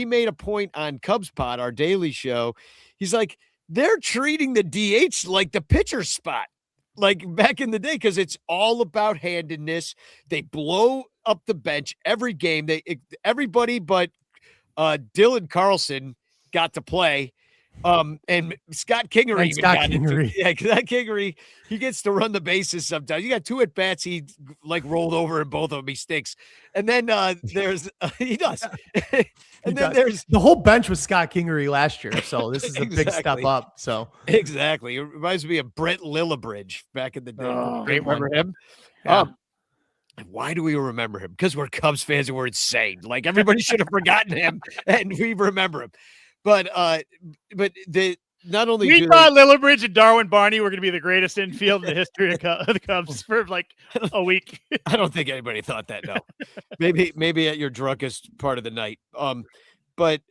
S3: made a point on Cubs Pod, our daily show. He's like, they're treating the DH like the pitcher spot. Back in the day, because it's all about handedness. They blow up the bench every game. Everybody but Dylan Carlson got to play. And Scott Kingery.
S5: Scott
S3: Kingery, he gets to run the bases sometimes. You got 2 at bats. He rolled over in both of them. He stinks. And then there's he does. And then there's
S5: the whole bench was Scott Kingery last year. So this is a big step up. So
S3: exactly. It reminds me of Brent Lillibridge back in the day.
S5: Oh,
S3: remember him?
S5: Yeah.
S3: Why do we remember him? Because we're Cubs fans and we're insane. Everybody should have forgotten him, and we remember him. But not only
S4: we thought Lillibridge and Darwin Barney were going to be the greatest infield in the history of the Cubs for a week.
S3: I don't think anybody thought that. No, maybe at your drunkest part of the night. But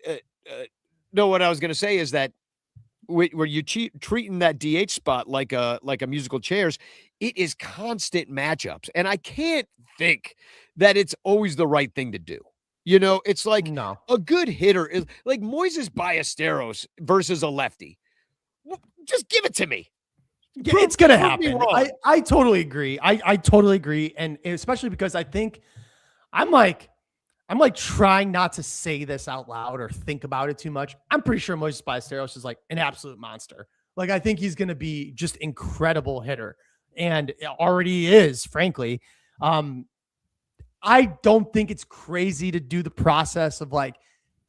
S3: no, what I was going to say is that where you treating that DH spot like a musical chairs, it is constant matchups, and I can't think that it's always the right thing to do. It's
S5: no.
S3: A good hitter is like Moises Ballesteros versus a lefty. Just give it to me.
S5: It's going to happen. I totally agree. I totally agree. And especially because I think I'm trying not to say this out loud or think about it too much. I'm pretty sure Moises Ballesteros is an absolute monster. I think he's going to be just incredible hitter, and already is, frankly. I don't think it's crazy to do the process of like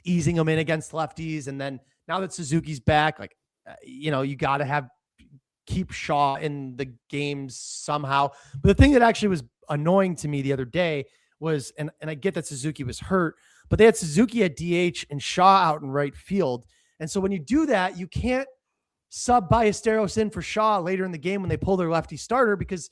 S5: easing them in against lefties. And then now that Suzuki's back, like, you got to keep Shaw in the games somehow. But the thing that actually was annoying to me the other day was, and I get that Suzuki was hurt, but they had Suzuki at DH and Shaw out in right field. And so when you do that, you can't sub Ballesteros in for Shaw later in the game when they pull their lefty starter, because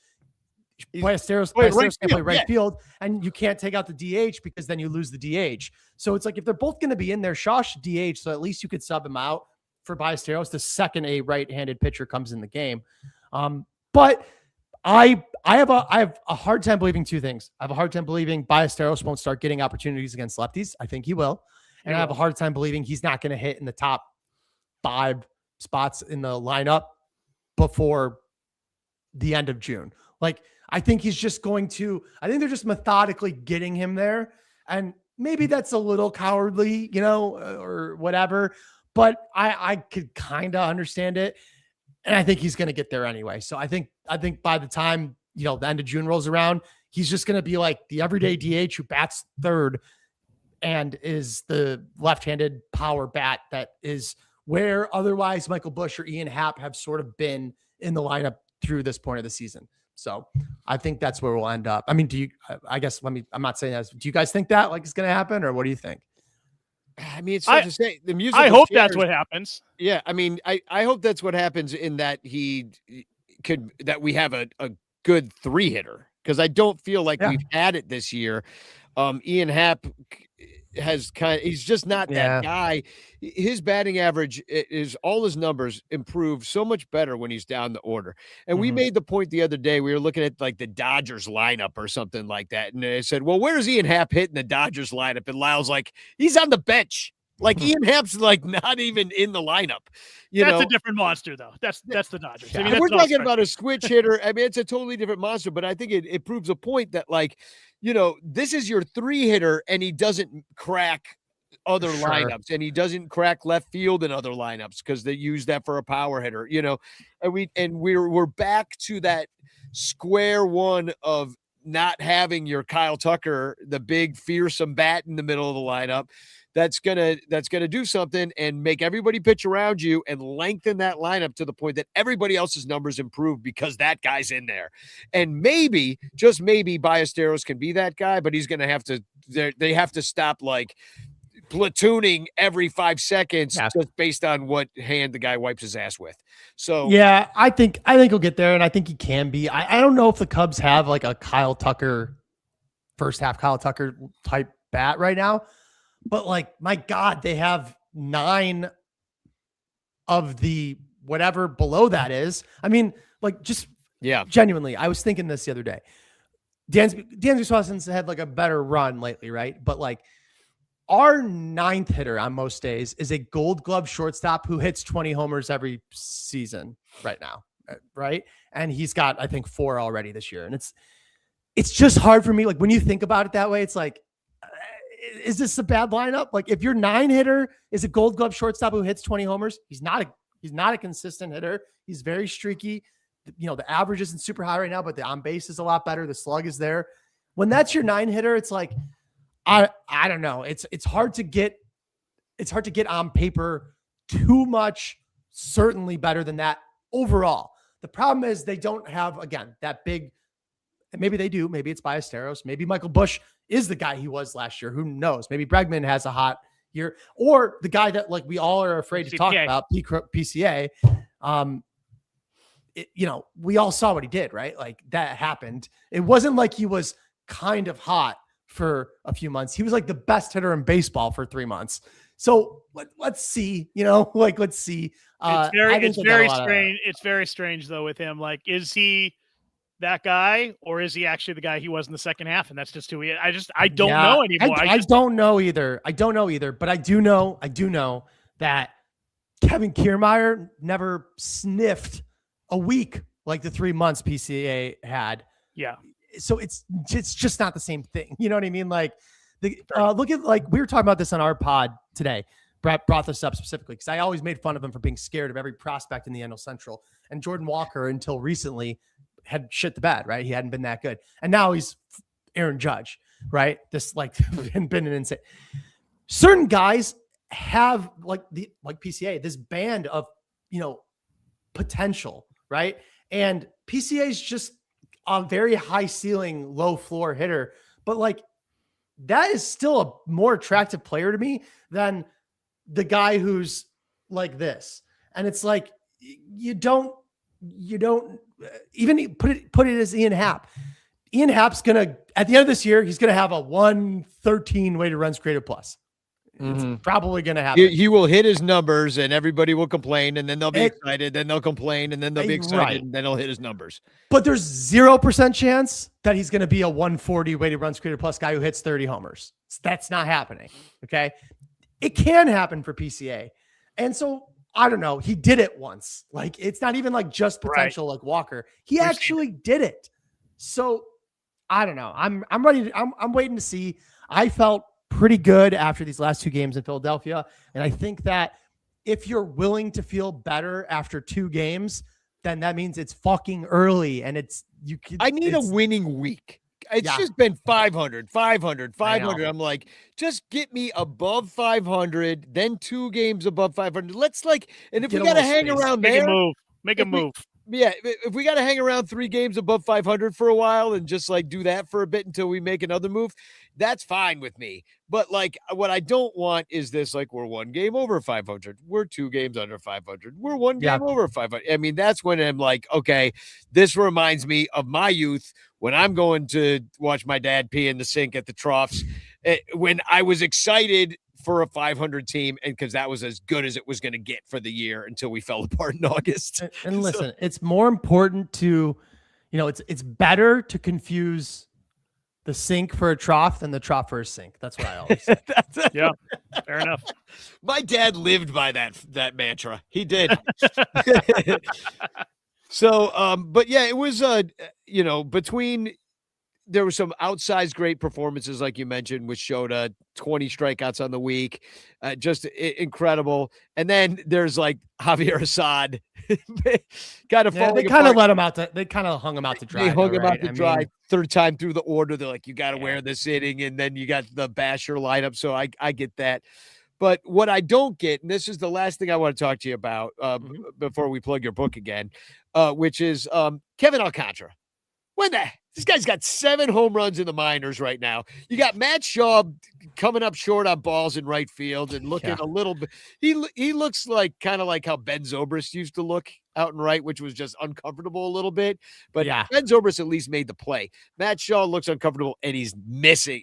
S5: Ballesteros can't play right field, and you can't take out the DH because then you lose the DH. So it's like, if they're both going to be in there, Shaw should DH, so at least you could sub him out for Ballesteros the second a right-handed pitcher comes in the game. But I have a hard time believing two things. I have a hard time believing Ballesteros won't start getting opportunities against lefties. I think he will. And I have a hard time believing he's not going to hit in the top 5 spots in the lineup before the end of June. Like, I think he's just going to, I think they're just methodically getting him there. And maybe that's a little cowardly, or whatever, but I could kind of understand it. And I think he's going to get there anyway. So I think by the time, the end of June rolls around, he's just going to be like the everyday DH who bats third and is the left-handed power bat that is where otherwise Michael Busch or Ian Happ have sort of been in the lineup through this point of the season. So I think that's where we'll end up. I mean, I'm not saying that. Do you guys think that it's going to happen, or what do you think?
S3: I mean, it's hard to say. The music.
S4: I hope that's what happens.
S3: Yeah. I mean, I hope that's what happens, in that that we have a good 3-hitter, because I don't feel like we've had it this year. Ian Happ he's just not that guy. His batting average is, all his numbers improve so much better when he's down the order. And we made the point the other day, we were looking at like the Dodgers lineup or something like that. And they said, well, where's Ian Happ hitting the Dodgers lineup? And Lyle's like, he's on the bench. Like, Ian Happ's like not even in the lineup.
S4: That's a different monster, though. That's the Dodgers.
S3: Yeah.
S4: I mean,
S3: we're talking about a switch hitter. I mean, it's a totally different monster, but I think it proves a point that, like, this is your 3-hitter, and he doesn't crack other lineups, and he doesn't crack left field in other lineups because they use that for a power hitter, and we're back to that square one of not having your Kyle Tucker, the big fearsome bat in the middle of the lineup. That's gonna do something and make everybody pitch around you and lengthen that lineup to the point that everybody else's numbers improve because that guy's in there. And maybe, just maybe, Ballesteros can be that guy, but he's gonna have to. They have to stop like platooning every 5 seconds just based on what hand the guy wipes his ass with. So
S5: yeah, I think he'll get there, and I think he can be. I don't know if the Cubs have like a Kyle Tucker, first half Kyle Tucker type bat right now. But like, my God, they have 9 of the whatever below that is. I mean, like, just genuinely, I was thinking this the other day. Dansby Swanson's had like a better run lately, right? But like, our 9th hitter on most days is a Gold Glove shortstop who hits 20 homers every season right now, right? And he's got, I think, 4 already this year. And it's just hard for me. Like, when you think about it that way, it's like, is this a bad lineup? Like, if your 9-hitter is a Gold Glove shortstop who hits 20 homers, he's not a consistent hitter. He's very streaky. The average isn't super high right now, but the on base is a lot better. The slug is there. When that's your 9-hitter, it's like, I don't know. It's hard to get on paper too much, certainly better than that overall. The problem is they don't have, again, that big, and maybe they do. Maybe it's Ballesteros. Maybe Michael Busch is the guy he was last year. Who knows? Maybe Bregman has a hot year, or the guy that like we all are afraid to talk about, PCA. We all saw what he did, right? Like, that happened. It wasn't like he was kind of hot for a few months. He was like the best hitter in baseball for 3 months. So let's see, let's see.
S4: It's very strange. It's very strange though with him. Like, is he that guy, or is he actually the guy he was in the second half? And that's just who he is. I don't know anymore.
S5: I don't know either. But I do know that Kevin Kiermaier never sniffed a week like the 3 months PCA had.
S4: Yeah.
S5: So it's just not the same thing. You know what I mean? Like, look at, like, we were talking about this on our pod today. Brett brought this up specifically because I always made fun of him for being scared of every prospect in the NL Central. And Jordan Walker, until recently, had shit the bed, right? He hadn't been that good. And now he's Aaron Judge, right? This like been an insane. Certain guys have like PCA, this band of, potential, right? And PCA is just a very high ceiling, low floor hitter, but like that is still a more attractive player to me than the guy who's like this. And it's like, you don't even put it as Ian Happ. Ian Happ's gonna, at the end of this year, he's gonna have a 113 weighted runs created plus. It's probably going to happen.
S3: He will hit his numbers and everybody will complain, and then they'll be excited, then they'll complain, and then they'll be excited, and then he'll hit his numbers.
S5: But there's 0% chance that he's going to be a 140 weighted runs created plus guy who hits 30 homers. That's not happening. Okay. It can happen for PCA. And so I don't know. He did it once. Like, it's not even like just potential, like Walker. He actually did it. So I don't know. I'm ready. I'm waiting to see. I felt pretty good after these last 2 games in Philadelphia. And I think that if you're willing to feel better after 2 games, then that means it's fucking early. And
S3: I need a winning week. It's just been 500. I'm like, just get me above 500, then 2 games above 500. Let's and if we got to hang around there,
S4: make a move.
S3: Yeah, if we got to hang around 3 games above 500 for a while and just do that for a bit until we make another move, that's fine with me. But what I don't want is this, we're 1 game over 500. We're 2 games under 500. We're 1 game over 500. I mean, that's when I'm like, okay, this reminds me of my youth when I'm going to watch my dad pee in the sink at the troughs, when I was excited for a 500 team, and because that was as good as it was going to get for the year until we fell apart in August.
S5: And listen, it's more important to, it's better to confuse the sink for a trough than the trough for a sink. That's what I always say.
S4: Yeah, fair enough.
S3: My dad lived by that mantra. He did. So, but yeah, it was, between. There were some outsized great performances, like you mentioned, with Shota, 20 strikeouts on the week, just incredible. And then there's Javier Assad, kind of falling.
S5: They kind of let him out. They kind of hung him out to dry.
S3: They hung him out to dry. 3rd time through the order, they're like, you got to wear this inning, and then you got the basher lineup. So I get that. But what I don't get, and this is the last thing I want to talk to you about before we plug your book again, which is Kevin Alcantara. This guy's got 7 home runs in the minors right now. You got Matt Shaw coming up short on balls in right field and looking a little bit. He looks kind of like how Ben Zobrist used to look out and right, which was just uncomfortable a little bit. But Ben Zobrist at least made the play. Matt Shaw looks uncomfortable and he's missing.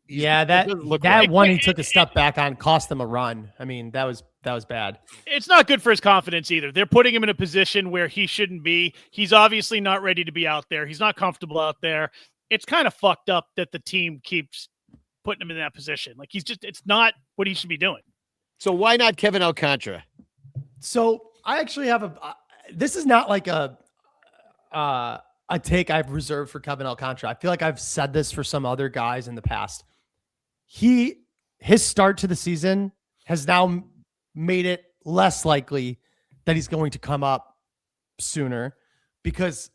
S5: That one he took a step back on cost them a run. I mean, that was bad.
S4: It's not good for his confidence either. They're putting him in a position where he shouldn't be. He's obviously not ready to be out there. He's not comfortable out there. It's kind of fucked up that the team keeps putting him in that position. It's not what he should be doing.
S3: So why not Kevin Alcantara?
S5: So I actually have this is not like a take I've reserved for Kevin Alcantara. I feel like I've said this for some other guys in the past. His start to the season has now made it less likely that he's going to come up sooner, because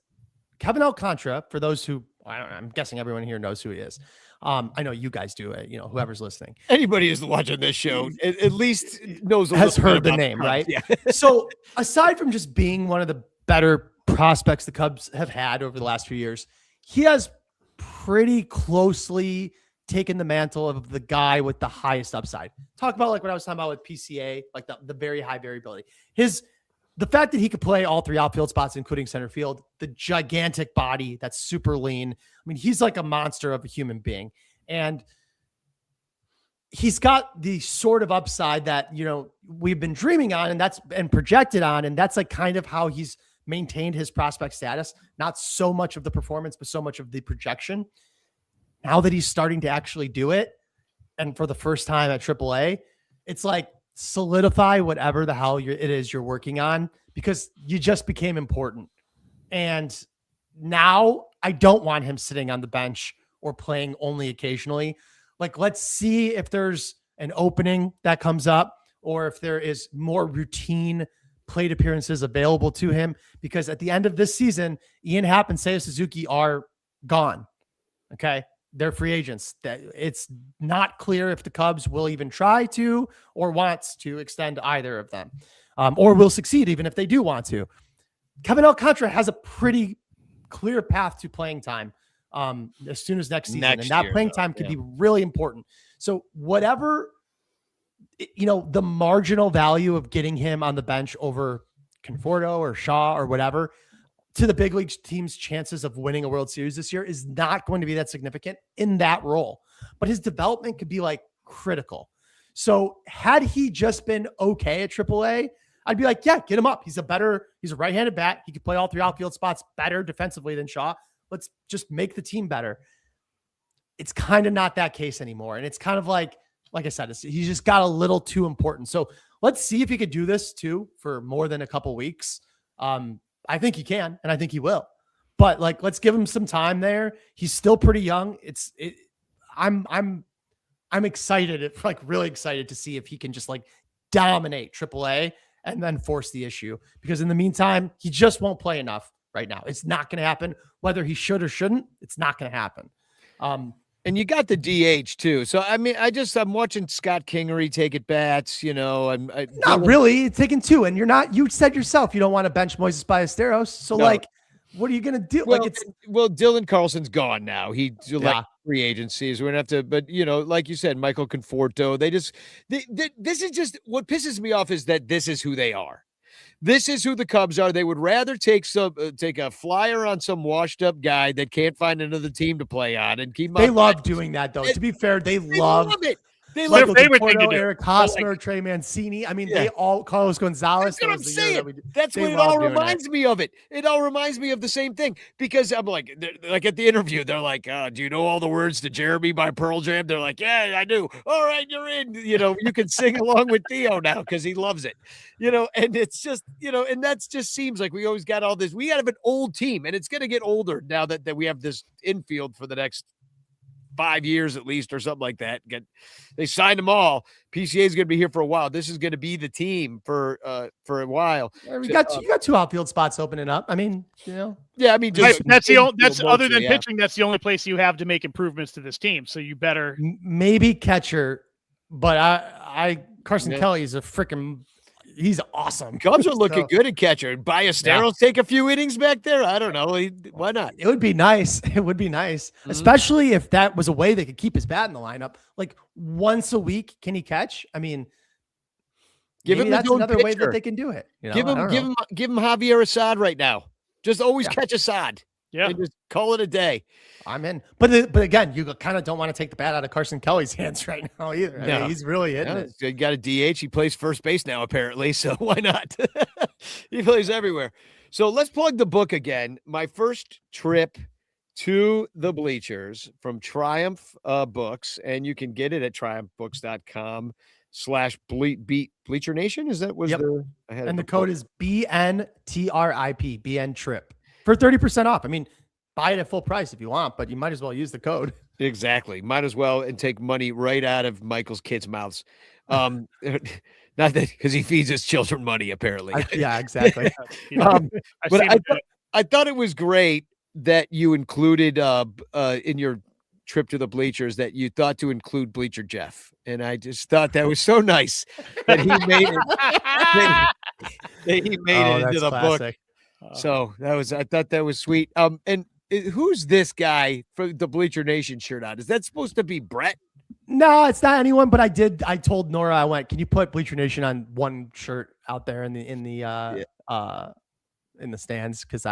S5: Kevin Alcantara, for those who, I'm guessing everyone here knows who he is. I know you guys do it, whoever's listening.
S3: Anybody who's watching this show at least
S5: has heard the name, right?
S3: Yeah.
S5: So aside from just being one of the better prospects the Cubs have had over the last few years, he has pretty closely taken the mantle of the guy with the highest upside. Talk about what I was talking about with PCA, the very high variability. The fact that he could play all 3 outfield spots, including center field, the gigantic body that's super lean. I mean, he's like a monster of a human being. And he's got the sort of upside that, we've been dreaming on and projected on. And that's kind of how he's maintained his prospect status. Not so much of the performance, but so much of the projection. Now that he's starting to actually do it, and for the first time at AAA, it's solidify whatever the hell it is you're working on, because you just became important. And now I don't want him sitting on the bench or playing only occasionally. Let's see if there's an opening that comes up, or if there is more routine plate appearances available to him, because at the end of this season, Ian Happ and Seiya Suzuki are gone. Okay. They're free agents. That it's not clear if the Cubs will even try to or wants to extend either of them, or will succeed even if they do want to. Kevin Alcantara has a pretty clear path to playing time as soon as next season. And that playing time could be really important. So whatever, the marginal value of getting him on the bench over Conforto or Shaw or whatever to the big league team's chances of winning a World Series this year is not going to be that significant in that role. But his development could be like critical. So had he just been okay at AAA, I'd be like, yeah, get him up. He's a right-handed bat. He could play all three outfield spots better defensively than Shaw. Let's just make the team better. It's kind of not that case anymore. And it's kind of like I said, he's just got a little too important. So let's see if he could do this too for more than a couple weeks. I think he can, and I think he will. But let's give him some time there. He's still pretty young. I'm excited, really excited to see if he can just dominate AAA and then force the issue. Because in the meantime, he just won't play enough right now. It's not going to happen. Whether he should or shouldn't, it's not going to happen.
S3: And you got the DH too. So, I mean, I'm watching Scott Kingery take at bats,
S5: not really. It's taking two. And you said yourself, you don't want to bench Moises Ballesteros. So
S3: no.
S5: What are you going to do?
S3: Well, Dylan Carlson's gone now. He's free agencies. We're going to have to, but like you said, Michael Conforto, this is just what pisses me off is that this is who they are. This is who the Cubs are. They would rather take a flyer on some washed up guy that can't find another team to play on and keep.
S5: They love doing that, though. To be fair, they love
S3: it. They
S5: like
S3: love
S4: favorite thing to do.
S5: Eric Hosmer, Trey Mancini. I mean, they all Carlos Gonzalez.
S3: That's what I'm saying. That's what it all reminds me of. It all reminds me of the same thing because I'm like at the interview, they're like, "Do you know all the words to Jeremy by Pearl Jam?" They're like, "Yeah, I do." All right, you're in. You can sing along with Theo now because he loves it. And it's just and that's just seems like we always got all this. We have an old team, and it's going to get older now that we have this infield for the next 5 years at least or something like that. They signed them all. PCA is going to be here for a while. This is going to be the team for a while.
S5: You got two outfield spots opening up. I mean,
S3: Yeah, I mean,
S4: that's other than pitching. That's the only place you have to make improvements to this team. So you better
S5: maybe catcher, but Carson Kelly is a freaking. He's awesome.
S3: Cubs are looking good at catcher. Ballesteros take a few innings back there. I don't know. Why not?
S5: It would be nice. It would be nice, especially if that was a way they could keep his bat in the lineup. Once a week, can he catch? I mean,
S3: give him
S5: that's another
S3: pitcher.
S5: way that they can do it.
S3: Give him Javier Assad right now. Just always catch Assad.
S4: Yeah,
S3: and just call it a day.
S5: I'm in. But again, you kind of don't want to take the bat out of Carson Kelly's hands right now either. I mean, he's really hitting it.
S3: He got a DH. He plays first base now, apparently. So why not? He plays everywhere. So let's plug the book again. My first trip to the Bleachers from Triumph Books, and you can get it at triumphbooks.com/Bleacher Nation. Is that
S5: the code is BNTRIP, BN Trip for 30% off. I mean, buy it at full price if you want, but you might as well use the code.
S3: Exactly. Might as well and take money right out of Michael's kids' mouths. Not that because he feeds his children money, apparently.
S5: Yeah, exactly.
S3: But I thought it was great that you included in your trip to the Bleachers that you thought to include Bleacher Jeff. And I just thought that was so nice that he made it. Into the
S5: classic
S3: book. So I thought that was sweet. And who's this guy for the Bleacher Nation shirt on? Is that supposed to be Brett?
S5: No, it's not anyone. But I told Nora, can you put Bleacher Nation on one shirt out there in the stands? Because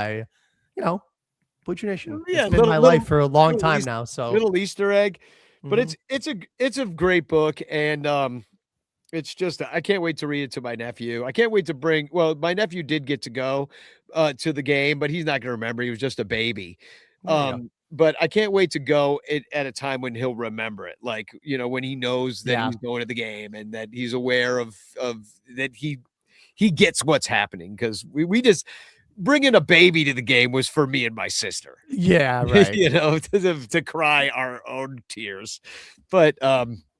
S5: Bleacher Nation. It's been my life for a long time now. So
S3: little Easter egg, but it's a great book, and it's just I can't wait to read it to my nephew. I can't wait to my nephew did get to go to the game, but he's not going to remember. He was just a baby. But I can't wait to go at a time when he'll remember it. When he knows that he's going to the game and that he's aware of that he gets what's happening. Cause we just bringing a baby to the game was for me and my sister.
S5: Yeah. Right.
S3: To cry our own tears. But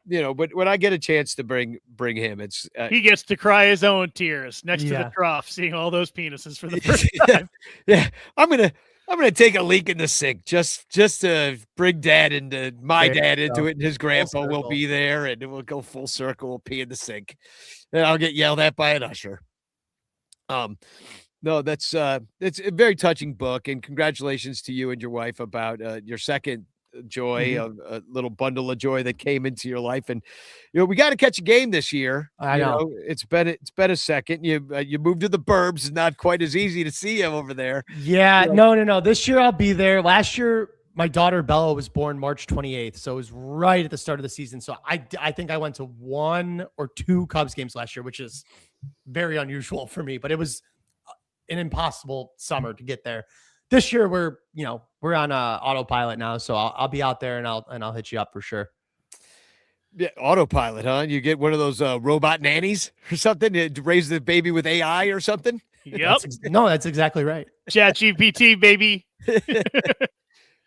S3: but when I get a chance to bring him, it's
S4: he gets to cry his own tears next to the trough, seeing all those penises for the first time.
S3: Yeah, I'm gonna take a leak in the sink just to bring dad into into it, and his grandpa will be there, and we'll go full circle. We'll pee in the sink, and I'll get yelled at by an usher. No, it's a very touching book, and congratulations to you and your wife about your second joy, a little bundle of joy that came into your life. And we got to catch a game this year.
S5: I know.
S3: It's been a second. You moved to the burbs. It's not quite as easy to see you over there.
S5: Yeah, no. This year I'll be there. Last year my daughter Bella was born March 28th, so it was right at the start of the season. So I think I went to 1 or 2 Cubs games last year, which is very unusual for me, but it was an impossible summer to get there. This year we're on autopilot now, so I'll be out there and I'll hit you up for sure.
S3: Yeah, autopilot, huh? You get one of those robot nannies or something to raise the baby with AI or something.
S4: Yep.
S5: That's exactly right.
S4: ChatGPT, baby.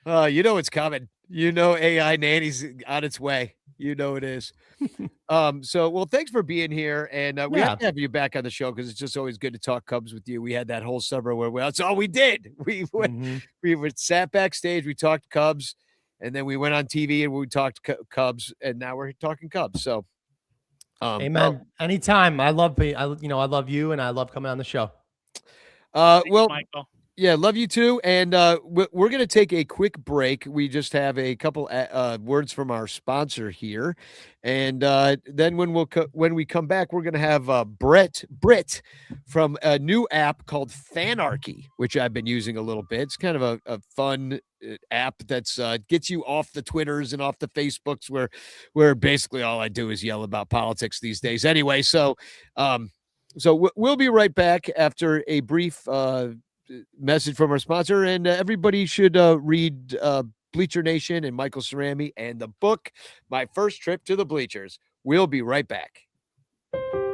S3: It's coming. AI nanny's on its way. It is. So thanks for being here, and we have to have you back on the show because it's just always good to talk Cubs with you. We had that whole summer where that's all we did. We sat backstage, we talked Cubs, and then we went on TV and we talked Cubs, and now we're talking Cubs. So,
S5: amen. Anytime. I love you, and I love coming on the show.
S4: Thanks, Michael.
S3: Yeah, love you too. And we're going to take a quick break. We just have a couple words from our sponsor here. And then when we come back, we're going to have Britt from a new app called Fanarchy, which I've been using a little bit. It's kind of a fun app that's gets you off the Twitters and off the Facebooks where basically all I do is yell about politics these days. Anyway, so we'll be right back after a brief message from our sponsor, and everybody should read Bleacher Nation and Michael Cerami and the book My First Trip to the Bleachers. We'll be right back.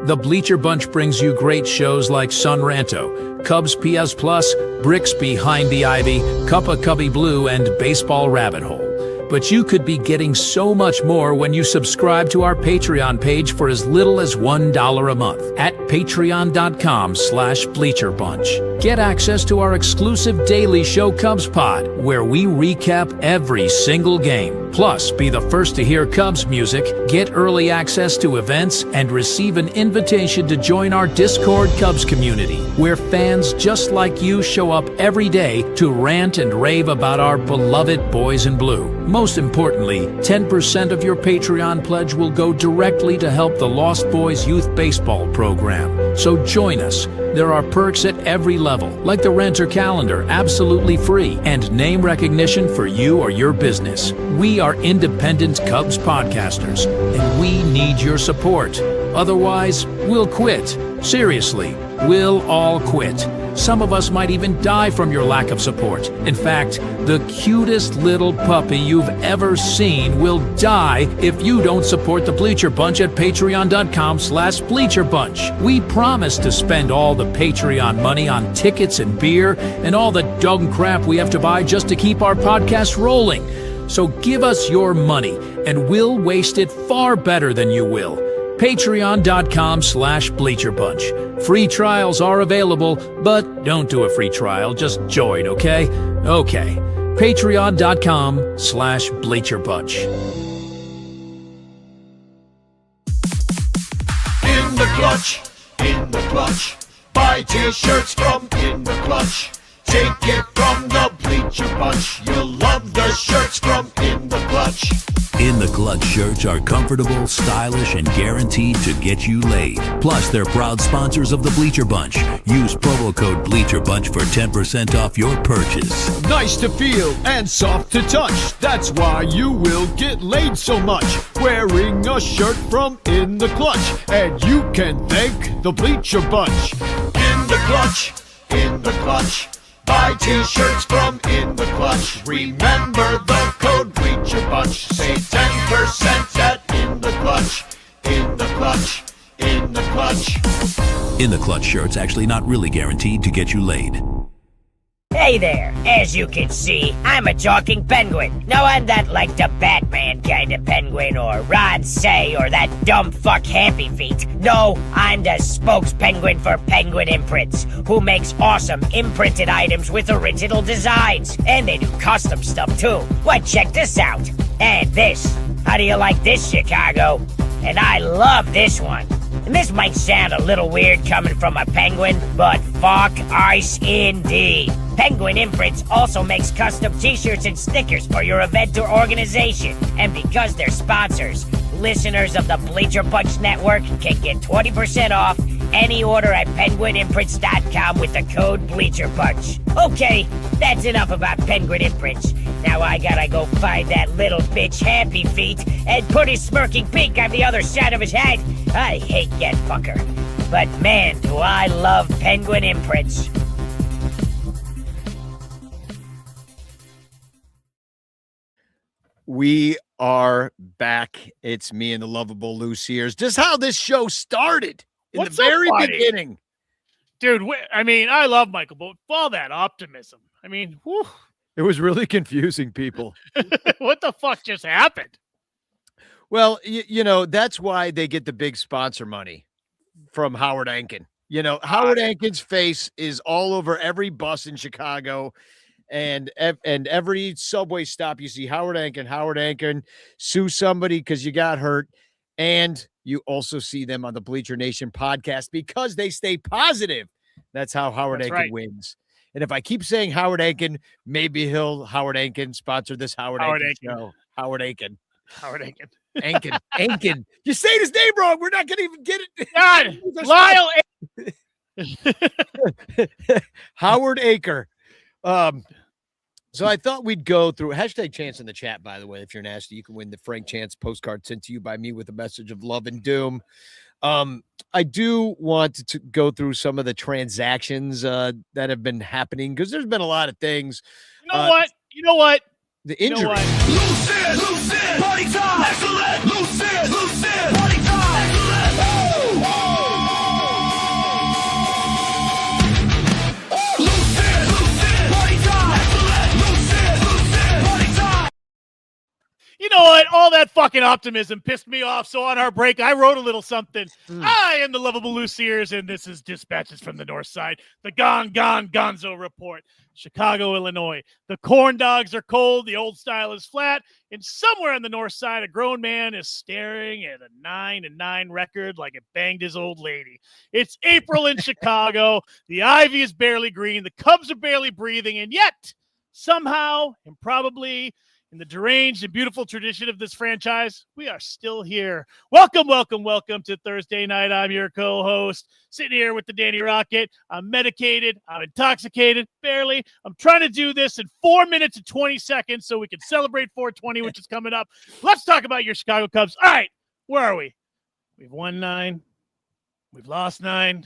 S6: The Bleacher Bunch brings you great shows like Sun Ranto, Cubs PS Plus, Bricks Behind the Ivy, Cup of Cubby Blue, and Baseball Rabbit Hole. But you could be getting so much more when you subscribe to our Patreon page for as little as $1 a month at patreon.com/BleacherBunch. Get access to our exclusive daily show Cubs Pod, where we recap every single game. Plus, be the first to hear Cubs music, get early access to events, and receive an invitation to join our Discord Cubs community, where fans just like you show up every day to rant and rave about our beloved boys in blue. Most importantly, 10% of your Patreon pledge will go directly to help the Lost Boys Youth Baseball program. So join us. There are perks at every level, like the Renter Calendar, absolutely free, and name recognition for you or your business. We are independent Cubs podcasters, and we need your support. Otherwise, we'll quit. Seriously, we'll all quit. Some of us might even die from your lack of support. In fact, the cutest little puppy you've ever seen will die if you don't support the Bleacher Bunch at patreon.com/BleacherBunch. We promise to spend all the Patreon money on tickets and beer and all the dog crap we have to buy just to keep our podcast rolling. So give us your money and we'll waste it far better than you will. Patreon.com/BleacherBunch. Free trials are available, but don't do a free trial. Just join, okay? Okay. Patreon.com/BleacherBunch.
S1: In the clutch. Buy t-shirts from In the Clutch. Take it from the Bleacher Bunch. You'll love the shirts from In the Clutch.
S7: In the Clutch shirts are comfortable, stylish, and guaranteed to get you laid. Plus, they're proud sponsors of the Bleacher Bunch. Use promo code BleacherBunch for 10% off your purchase.
S1: Nice to feel and soft to touch. That's why you will get laid so much. Wearing a shirt from In the Clutch. And you can thank the Bleacher Bunch. In the Clutch. Buy t-shirts from In the Clutch. Remember the code Bleacher Bunch. Save 10% at In the Clutch. In the Clutch. In the Clutch.
S7: In the Clutch shirts actually not really guaranteed to get you laid.
S8: Hey there, as you can see, I'm a talking penguin. No, I'm not like the Batman kind of penguin or Ron Say or that dumb fuck Happy Feet. No, I'm the spokes penguin for Penguin Imprints, who makes awesome imprinted items with original designs. And they do custom stuff too. Why, check this out. And this. How do you like this, Chicago? And I love this one. And this might sound a little weird coming from a penguin, but fuck ice indeed. Penguin Imprints also makes custom t-shirts and stickers for your event or organization. And because they're sponsors, listeners of the Bleacher Bunch Network can get 20% off any order at penguinimprints.com with the code Bleacher Bunch. Okay, that's enough about Penguin Imprints. Now I gotta go find that little bitch Happy Feet and put his smirking beak on the other side of his head. I hate that fucker. But man, do I love Penguin Imprints.
S3: We are back. It's me and the lovable Lou Sears. Just how this show started in
S4: What's
S3: the
S4: so
S3: very
S4: funny?
S3: beginning.
S4: Dude, I mean, I love Michael, but with all that optimism, I mean, whew,
S3: It was really confusing, people.
S4: what the fuck just happened?
S3: Well, you know, that's why they get the big sponsor money from Howard Ankin. You know, Howard Ankin's face is all over every bus in Chicago. And every subway stop, you see Howard Ankin, sue somebody because you got hurt. And you also see them on the Bleacher Nation podcast because they stay positive. That's how Howard Ankin wins. And if I keep saying Howard Ankin, maybe Howard Ankin sponsor this Howard Ankin show. Howard Ankin. Ankin. You're saying his name wrong. We're not going to even get it.
S4: God, Lyle.
S3: Howard Aker. So I thought we'd go through hashtag chance in the chat, by the way. If you're nasty, you can win the Frank Chance postcard sent to you by me with a message of love and doom. I do want to go through some of the transactions that have been happening because there's been a lot of things.
S4: You know what?
S3: The injury.
S4: You know what?
S2: Loose in, party time. Excellent. Loose in, party time. Excellent. Loose in, party time. Excellent. Loose in, party time.
S4: You know what? All that fucking optimism pissed me off. So on our break, I wrote a little something. I am the lovable Lou Sears, and this is Dispatches from the North Side. The Gonzo Report. Chicago, Illinois. The corn dogs are cold. The old style is flat. And somewhere on the north side, a grown man is staring at a 9-9 record like it banged his old lady. It's April in Chicago. The ivy is barely green. The Cubs are barely breathing. And yet, somehow, and probably in the deranged and beautiful tradition of this franchise, we are still here. Welcome to Thursday night. I'm your co-host, sitting here with the Danny Rocket. I'm medicated. I'm intoxicated, barely. I'm trying to do this in 4 minutes and 20 seconds so we can celebrate 420, which is coming up. Let's talk about your Chicago Cubs. All right, where are we? We've won 9. We've lost 9.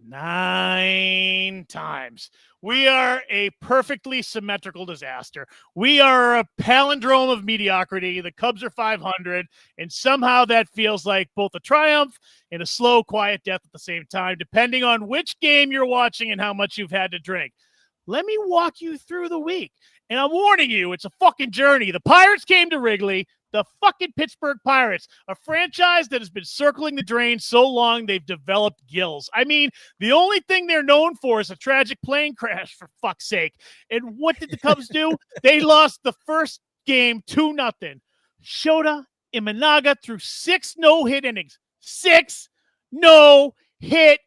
S4: 9 times. We are a perfectly symmetrical disaster. We are a palindrome of mediocrity. The Cubs are 500, and somehow that feels like both a triumph and a slow, quiet death at the same time, depending on which game you're watching and how much you've had to drink. Let me walk you through the week. And I'm warning you, it's a fucking journey. The Pirates came to Wrigley. The fucking Pittsburgh Pirates, a franchise that has been circling the drain so long they've developed gills. I mean, the only thing they're known for is a tragic plane crash, for fuck's sake. And what did the Cubs do? They lost the first game 2-0. Shota Imanaga threw 6 no-hit innings. 6 no-hit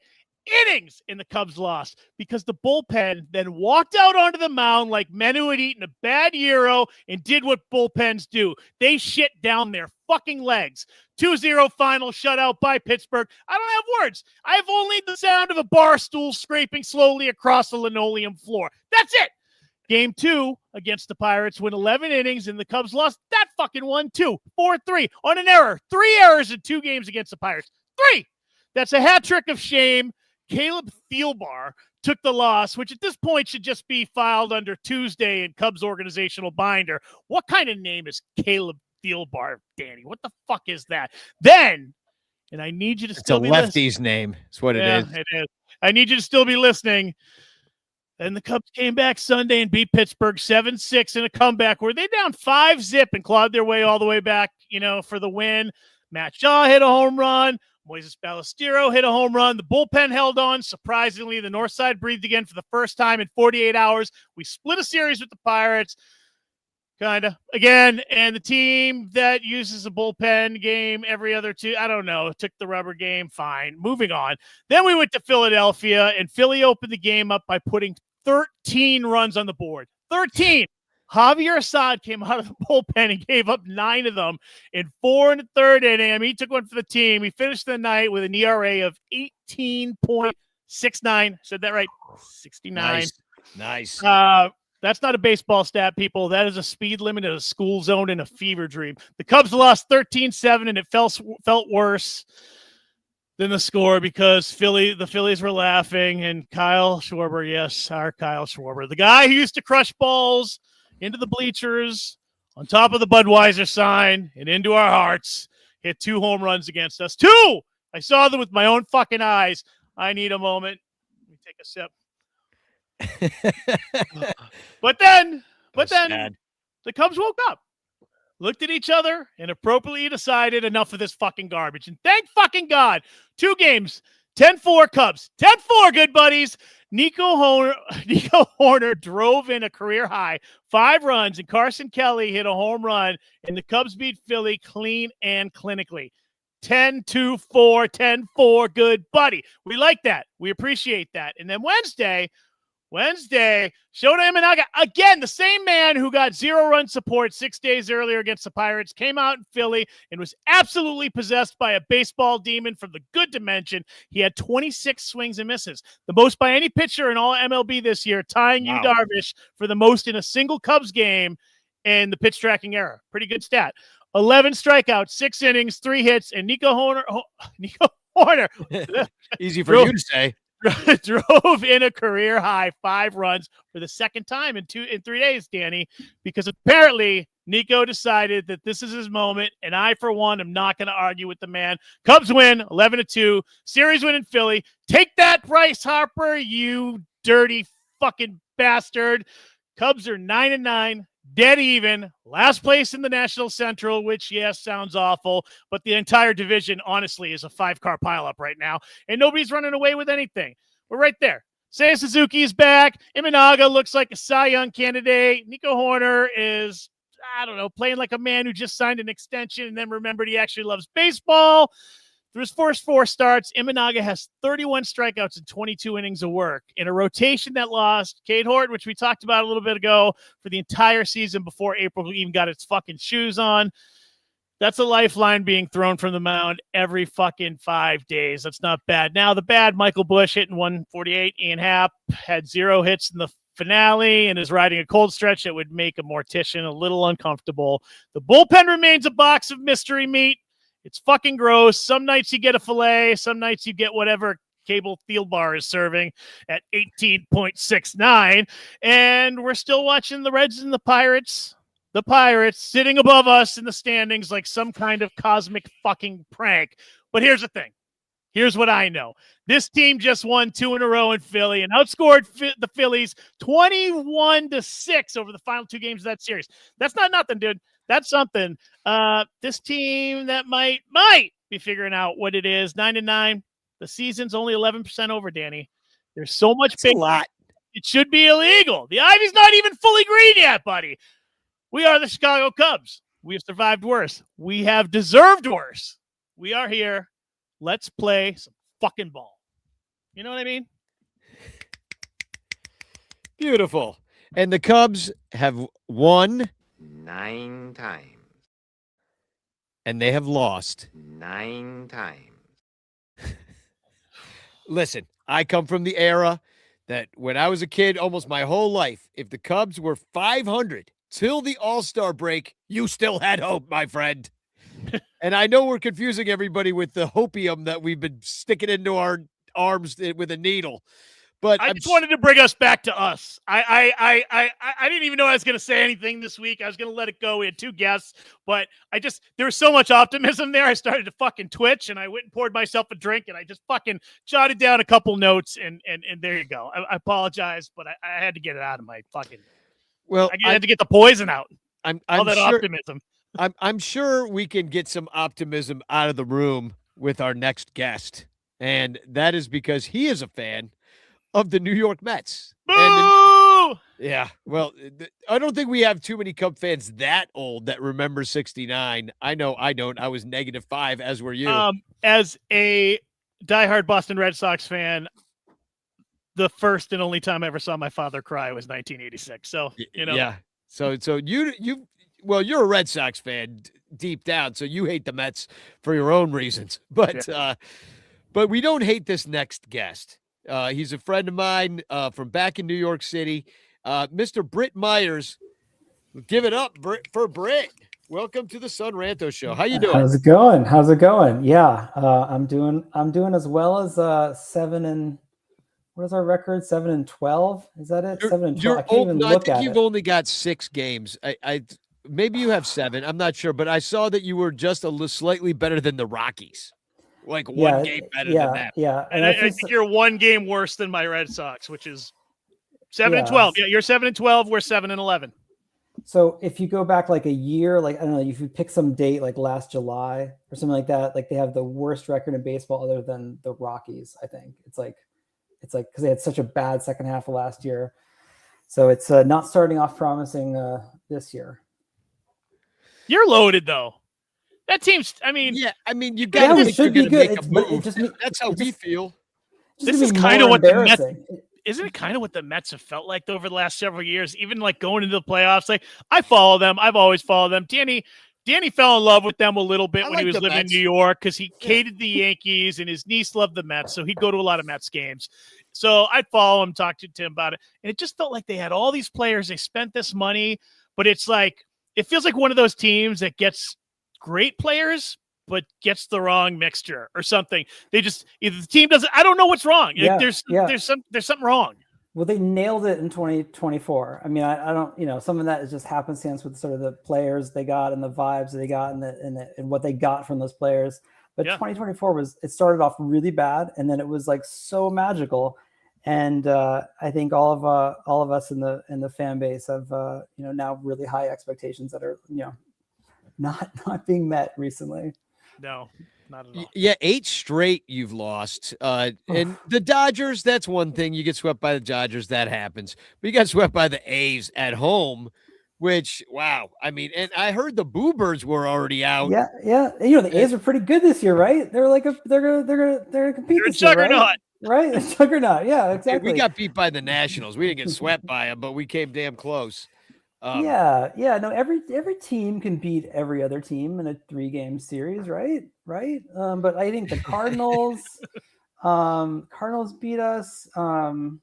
S4: innings, and the Cubs lost because the bullpen then walked out onto the mound like men who had eaten a bad gyro and did what bullpens do. They shit down their fucking legs. 2-0 final shutout by Pittsburgh. I don't have words. I have only the sound of a bar stool scraping slowly across the linoleum floor. That's it. Game 2 against the Pirates went 11 innings, and the Cubs lost that fucking one too. 4-3 on an error. 3 errors in 2 games against the Pirates. 3. That's a hat trick of shame. Caleb Thielbar took the loss, which at this point should just be filed under Tuesday in Cubs organizational binder. What kind of name is Caleb Thielbar, Danny? What the fuck is that? Then, and I need you to still be listening.
S3: It's a lefty's name. That's what it is.
S4: It is. I need you to still be listening. And the Cubs came back Sunday and beat Pittsburgh 7-6 in a comeback where they down 5-0 and clawed their way all the way back, for the win. Matt Shaw hit a home run. Moises Ballesteros hit a home run. The bullpen held on. Surprisingly, the North Side breathed again for the first time in 48 hours. We split a series with the Pirates. Kind of. Again, and the team that uses a bullpen game every other I don't know, took the rubber game. Fine. Moving on. Then we went to Philadelphia, and Philly opened the game up by putting 13 runs on the board. 13. Javier Assad came out of the bullpen and gave up 9 of them in 4 in the third inning. I mean, he took one for the team. He finished the night with an ERA of 18.69. Said that right? 69.
S3: Nice.
S4: That's not a baseball stat, people. That is a speed limit in a school zone in a fever dream. The Cubs lost 13-7, and it felt worse than the score because the Phillies were laughing, and Kyle Schwarber, yes, our Kyle Schwarber, the guy who used to crush balls into the bleachers on top of the Budweiser sign and into our hearts, hit 2 home runs against us. 2! I saw them with my own fucking eyes. I need a moment. Let me take a sip. But then the Cubs woke up, looked at each other, and appropriately decided enough of this fucking garbage. And thank fucking God, 2 games, 10-4 Cubs, 10-4, good buddies. Nico Horner drove in a career high 5 runs, and Carson Kelly hit a home run, and the Cubs beat Philly clean and clinically. 10-4, 10-4, good buddy. We like that. We appreciate that. And then Wednesday, Shota Imanaga, again, the same man who got 0-run support 6 days earlier against the Pirates, came out in Philly and was absolutely possessed by a baseball demon from the good dimension. He had 26 swings and misses, the most by any pitcher in all MLB this year, tying Yu Darvish for the most in a single Cubs game in the pitch tracking era. Pretty good stat. 11 strikeouts, 6 innings, 3 hits, and Nico Horner.
S3: Easy for you to say.
S4: Drove in a career high 5 runs for the second time in 3 days, Danny, because apparently Nico decided that this is his moment, and I, for one, am not going to argue with the man. Cubs win 11-2, series win in Philly. Take that, Bryce Harper, you dirty fucking bastard. Cubs are 9-9. Dead even, last place in the National Central, which, yes, sounds awful, but the entire division, honestly, is a 5-car pileup right now, and nobody's running away with anything. We're right there. Seiya Suzuki is back. Imanaga looks like a Cy Young candidate. Nico Horner is, playing like a man who just signed an extension and then remembered he actually loves baseball. Through his first 4 starts, Imanaga has 31 strikeouts and 22 innings of work in a rotation that lost Cade Horton, which we talked about a little bit ago, for the entire season before April even got its fucking shoes on. That's a lifeline being thrown from the mound every fucking 5 days. That's not bad. Now, the bad Michael Busch hitting 148. Ian Happ had 0 hits in the finale and is riding a cold stretch that would make a mortician a little uncomfortable. The bullpen remains a box of mystery meat. It's fucking gross. Some nights you get a filet. Some nights you get whatever cable field bar is serving at 18.69. And we're still watching the Reds and the Pirates. The Pirates sitting above us in the standings like some kind of cosmic fucking prank. But here's the thing. Here's what I know. This team just won 2 in a row in Philly and outscored the Phillies 21-6 over the final 2 games of that series. That's not nothing, dude. That's something. This team that might be figuring out what it is. 9-9. The season's only 11% over, Danny. There's so much big. A lot. It should be illegal. The Ivy's not even fully green yet, buddy. We are the Chicago Cubs. We have survived worse. We have deserved worse. We are here. Let's play some fucking ball. You know what I mean?
S3: Beautiful. And the Cubs have won
S9: 9 times.
S3: And they have lost
S9: 9 times.
S3: Listen, I come from the era that when I was a kid, almost my whole life, if the Cubs were 500 till the All-Star break, you still had hope, my friend. And I know we're confusing everybody with the hopium that we've been sticking into our arms with a needle. But
S4: I just wanted to bring us back to us. I didn't even know I was going to say anything this week. I was going to let it go. We had 2 guests, but there was so much optimism there. I started to fucking twitch, and I went and poured myself a drink, and I just fucking jotted down a couple notes, and there you go. I apologize, but I had to get it out of my fucking.
S3: Well,
S4: I had to get the poison out.
S3: I'm
S4: all that
S3: sure,
S4: optimism.
S3: I'm sure we can get some optimism out of the room with our next guest, and that is because he is a fan of the New York Mets.
S4: Boo!
S3: Yeah, well, I don't think we have too many Cub fans that old that remember 69. I know I don't. I was -5, as were you.
S4: As a diehard Boston Red Sox fan, the first and only time I ever saw my father cry was 1986. So,
S3: Yeah. So you're a Red Sox fan deep down, so you hate the Mets for your own reasons. But but we don't hate this next guest. He's a friend of mine from back in New York City, Mr. Britt Myers. Give it up for Britt. Welcome to the Son Ranto Show. How you doing?
S10: How's it going? Yeah, I'm doing as well as 7 and what is our record? 7 and 12. Is that it? 7 and 12. I can't even look at it.
S3: You've only got 6 games. I maybe you have 7. I'm not sure, but I saw that you were just slightly better than the Rockies. Like one game better than that.
S10: Yeah.
S4: And I think you're 1 game worse than my Red Sox, which is 7 and 12. Yeah, you're 7 and 12. We're 7 and 11.
S10: So if you go back like a year, like I don't know, if you pick some date like last July or something like that, like they have the worst record in baseball other than the Rockies. I think it's like because they had such a bad second half of last year, so it's not starting off promising this year.
S4: You're loaded though. That team's. I mean,
S3: you got to
S10: should be good.
S3: That's how we feel.
S4: This is kind of what the Mets. Isn't it kind of what the Mets have felt like over the last several years? Even like going into the playoffs, like I follow them. I've always followed them. Danny fell in love with them a little bit when he was living in New York because he hated the Yankees and his niece loved the Mets, so he'd go to a lot of Mets games. So I'd follow him, talk to him about it, and it just felt like they had all these players. They spent this money, but it feels like one of those teams that gets great players but gets the wrong mixture or something. They just either the team doesn't. I don't know what's wrong. There's something wrong.
S10: Well, they nailed it in 2024. I mean, I don't, some of that is just happenstance with sort of the players they got and the vibes they got and what they got from those players. But 2024 it started off really bad, and then it was like so magical. And I think all of us in the fan base have now really high expectations that are not being met recently.
S4: No, not at all.
S3: Yeah, 8 straight you've lost. And the Dodgers, that's one thing. You get swept by the Dodgers, that happens. But you got swept by the A's at home, which, wow. I mean, and I heard the Boo Birds were already out.
S10: Yeah. The A's are pretty good this year, right? They're like they're gonna compete this year, right? Right? A juggernaut. Yeah, exactly.
S3: We got beat by the Nationals. We didn't get swept by them, but we came damn close.
S10: No, every team can beat every other team in a 3-game series, right? But I think the Cardinals beat us. The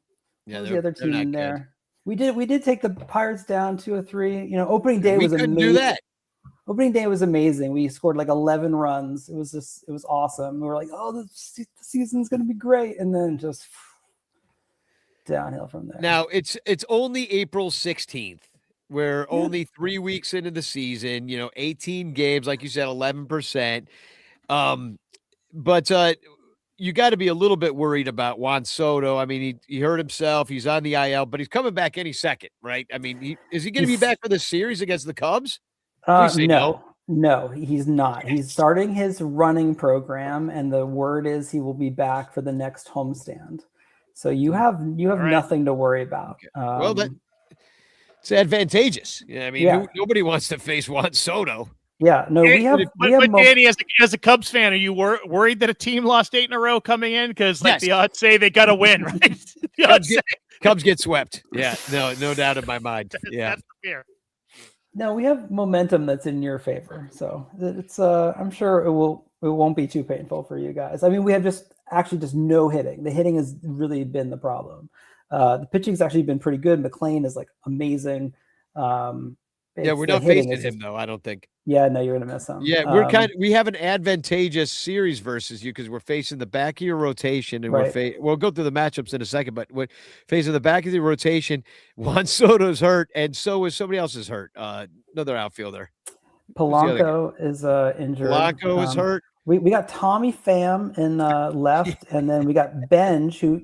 S10: other team in there? Good. We did take the Pirates down 2-3. Opening day was amazing.
S3: Do that.
S10: Opening day was amazing. We scored like 11 runs. It was awesome. We were like, oh, the season's gonna be great, and then just downhill from there.
S3: Now it's only April 16th. We're only 3 weeks into the season, 18 games, like you said, 11%. But you got to be a little bit worried about Juan Soto. I mean, he hurt himself. He's on the IL, but he's coming back any second, right? I mean, is he going to be back for the series against the Cubs?
S10: No, he's not. He's starting his running program, and the word is he will be back for the next homestand. So you have nothing to worry about.
S3: Okay. It's advantageous. I mean, nobody wants to face Juan Soto.
S10: Yeah, no,
S4: But Danny, as a Cubs fan, are you worried that a team lost 8 in a row coming in? Because the odds say they got to win, right?
S3: Cubs get swept. Yeah, no doubt in my mind. Yeah,
S4: that's the fear.
S10: No, we have momentum that's in your favor, so it's. I'm sure it won't be too painful for you guys. I mean, we have just no hitting. The hitting has really been the problem. The pitching's actually been pretty good. McLean is like amazing.
S3: Yeah, we're
S10: the
S3: not
S10: hitting
S3: facing
S10: is
S3: him
S10: just-
S3: though. I don't think.
S10: Yeah, no, you're gonna miss him.
S3: Yeah, we have an advantageous series versus you because we're facing the back of your rotation, and
S10: Right.
S3: we'll go through the matchups in a second. But we're facing the back of the rotation. Juan Soto's hurt, and so is somebody else's hurt. Another outfielder. Who's the other guy?
S10: Polanco is injured.
S3: Polanco is hurt.
S10: We got Tommy Pham in left, and then we got Benj, who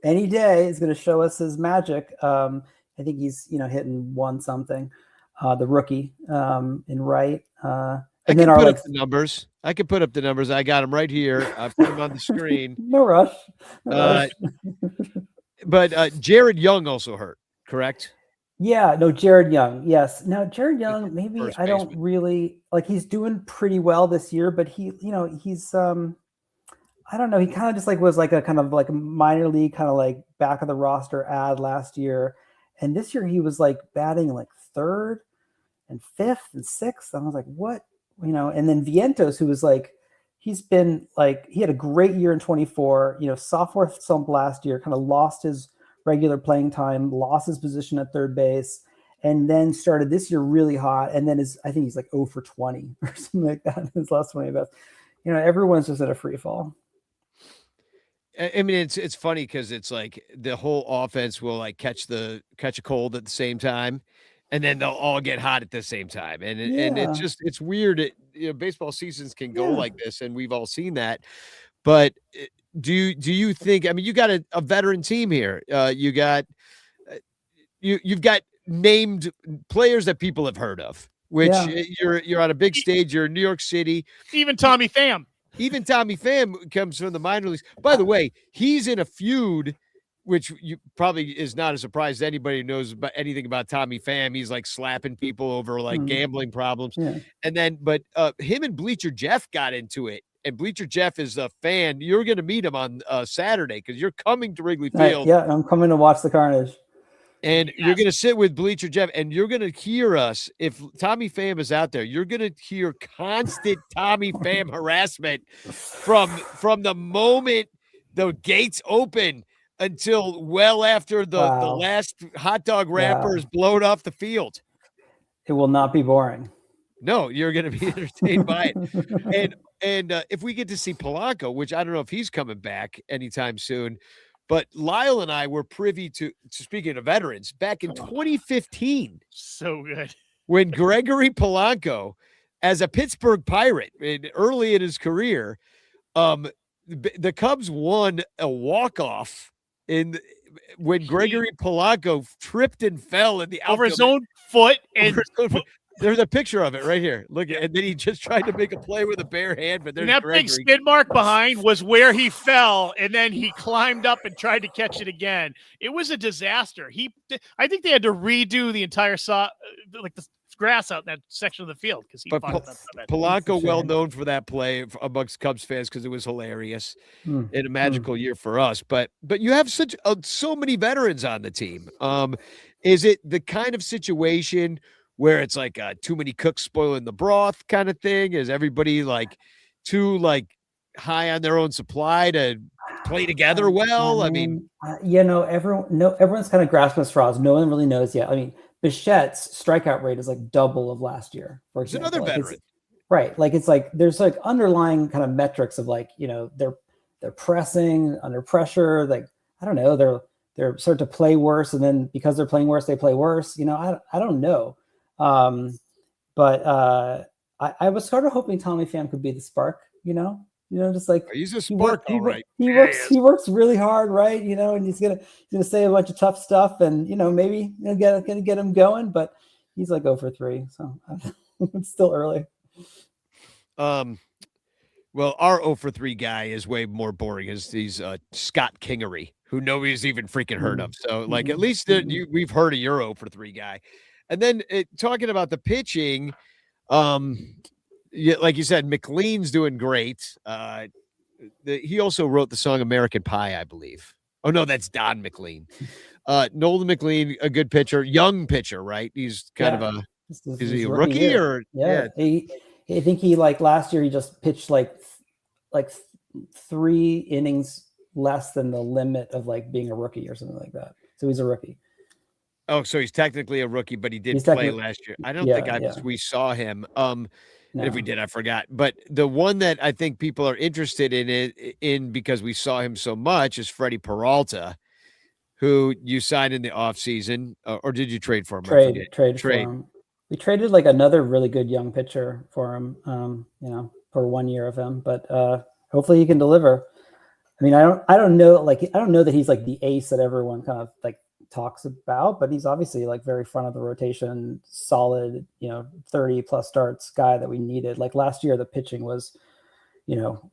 S10: any day is going to show us his magic. I think he's hitting one something. The rookie in right.
S3: I
S10: And
S3: can
S10: then
S3: put up the numbers. I can put up the numbers. I got them right here. I put them on the screen.
S10: No rush.
S3: But Jared Young also hurt, correct?
S10: Yeah, no, Jared Young. Yes. Now, Jared Young, maybe
S3: First
S10: I don't
S3: baseman.
S10: really he's doing pretty well this year, but he's I don't know. He kind of just was like a kind of like a minor league kind of like back of the roster ad last year. And this year he was like batting like third and fifth and sixth. And I was like, what? And then Vientos, who was like, he's been like, he had a great year in 24, sophomore slump last year, kind of lost his regular playing time, lost his position at third base, and then started this year really hot. And then I think he's like 0 for 20 or something like that in his last 20 bets. Everyone's just at a free fall.
S3: I mean, it's funny because it's like the whole offense will like catch a cold at the same time, and then they'll all get hot at the same time, and it's weird. Baseball seasons can go like this, and we've all seen that. But do you think? I mean, you got a veteran team here. You've got named players that people have heard of, which you're on a big stage. You're in New York City.
S4: Even Tommy Pham.
S3: Even Tommy Pham comes from the minor leagues. By the way, he's in a feud, which you probably is not a surprise to anybody who knows about anything about Tommy Pham. He's like slapping people over like gambling problems. Yeah. And then, but him and Bleacher Jeff got into it. And Bleacher Jeff is a fan. You're going to meet him on Saturday because you're coming to Wrigley Field.
S10: Yeah, I'm coming to watch the carnage.
S3: And you're going to sit with Bleacher Jeff, and you're going to hear us. If Tommy Pham is out there, you're going to hear constant Tommy Pham harassment from the moment the gates open until well after the last hot dog wrapper is blown off the field.
S10: It will not be boring.
S3: No, you're going to be entertained by it. And if we get to see Polanco, which I don't know if he's coming back anytime soon, but Lyle and I were privy to speaking of veterans, back in 2015.
S4: So good.
S3: When Gregory Polanco, as a Pittsburgh Pirate, early in his career, the Cubs won a walk-off when Gregory Polanco tripped and fell in the outfield.
S4: Over his own foot.
S3: There's a picture of it right here. Look at, and then he just tried to make a play with a bare hand, but there's
S4: that
S3: Gregory.
S4: Big skid mark behind was where he fell, and then he climbed up and tried to catch it again. It was a disaster. I think they had to redo the entire like the grass out in that section of the field because he. But
S3: Polanco, well known for that play amongst Cubs fans because it was hilarious and a magical year for us. But you have so many veterans on the team. Is it the kind of situation where it's like too many cooks spoiling the broth kind of thing? Is everybody like too high on their own supply to play together well? I mean,
S10: everyone's kind of grasping at straws. No one really knows yet. I mean, Bichette's strikeout rate is like double of last year, for example.
S3: It's another veteran.
S10: Right. Like it's like there's like underlying kind of metrics of like, they're pressing under pressure. Like, I don't know, they're starting to play worse, and then because they're playing worse, they play worse. I don't know. But I was sort of hoping Tommy Pham could be the spark, just like
S3: he's a spark, all right.
S10: He works really hard, right? And he's gonna say a bunch of tough stuff, and maybe gonna get him going. But he's like 0 for 3, so it's still early.
S3: Well, our 0 for 3 guy is way more boring. He's Scott Kingery, who nobody's even freaking heard of. So like at least we've heard of your 0 for 3 guy. And then talking about the pitching, like you said, McLean's doing great. He also wrote the song American Pie, I believe. Oh, no, that's Don McLean. Nolan McLean, a good pitcher, young pitcher, right? He's kind of is he a rookie or?
S10: Yeah. I think he last year he just pitched like 3 innings less than the limit of being a rookie or something like that. So he's a rookie.
S3: Oh, so he's technically a rookie, but he did
S10: He's
S3: play
S10: technically-
S3: last year. I don't think
S10: Yeah, yeah.
S3: we saw him. And if we
S10: No.
S3: did, I forgot. But the one that I think people are interested in because we saw him so much is Freddie Peralta, who you signed in the offseason, or did you trade for him? I forget.
S10: Trade for him. We traded like another really good young pitcher for him, for 1 year of him, but hopefully he can deliver. I mean, I don't know that he's like the ace that everyone kind of like talks about, but he's obviously like very front of the rotation, solid, 30 plus starts guy that we needed. Like last year, the pitching was,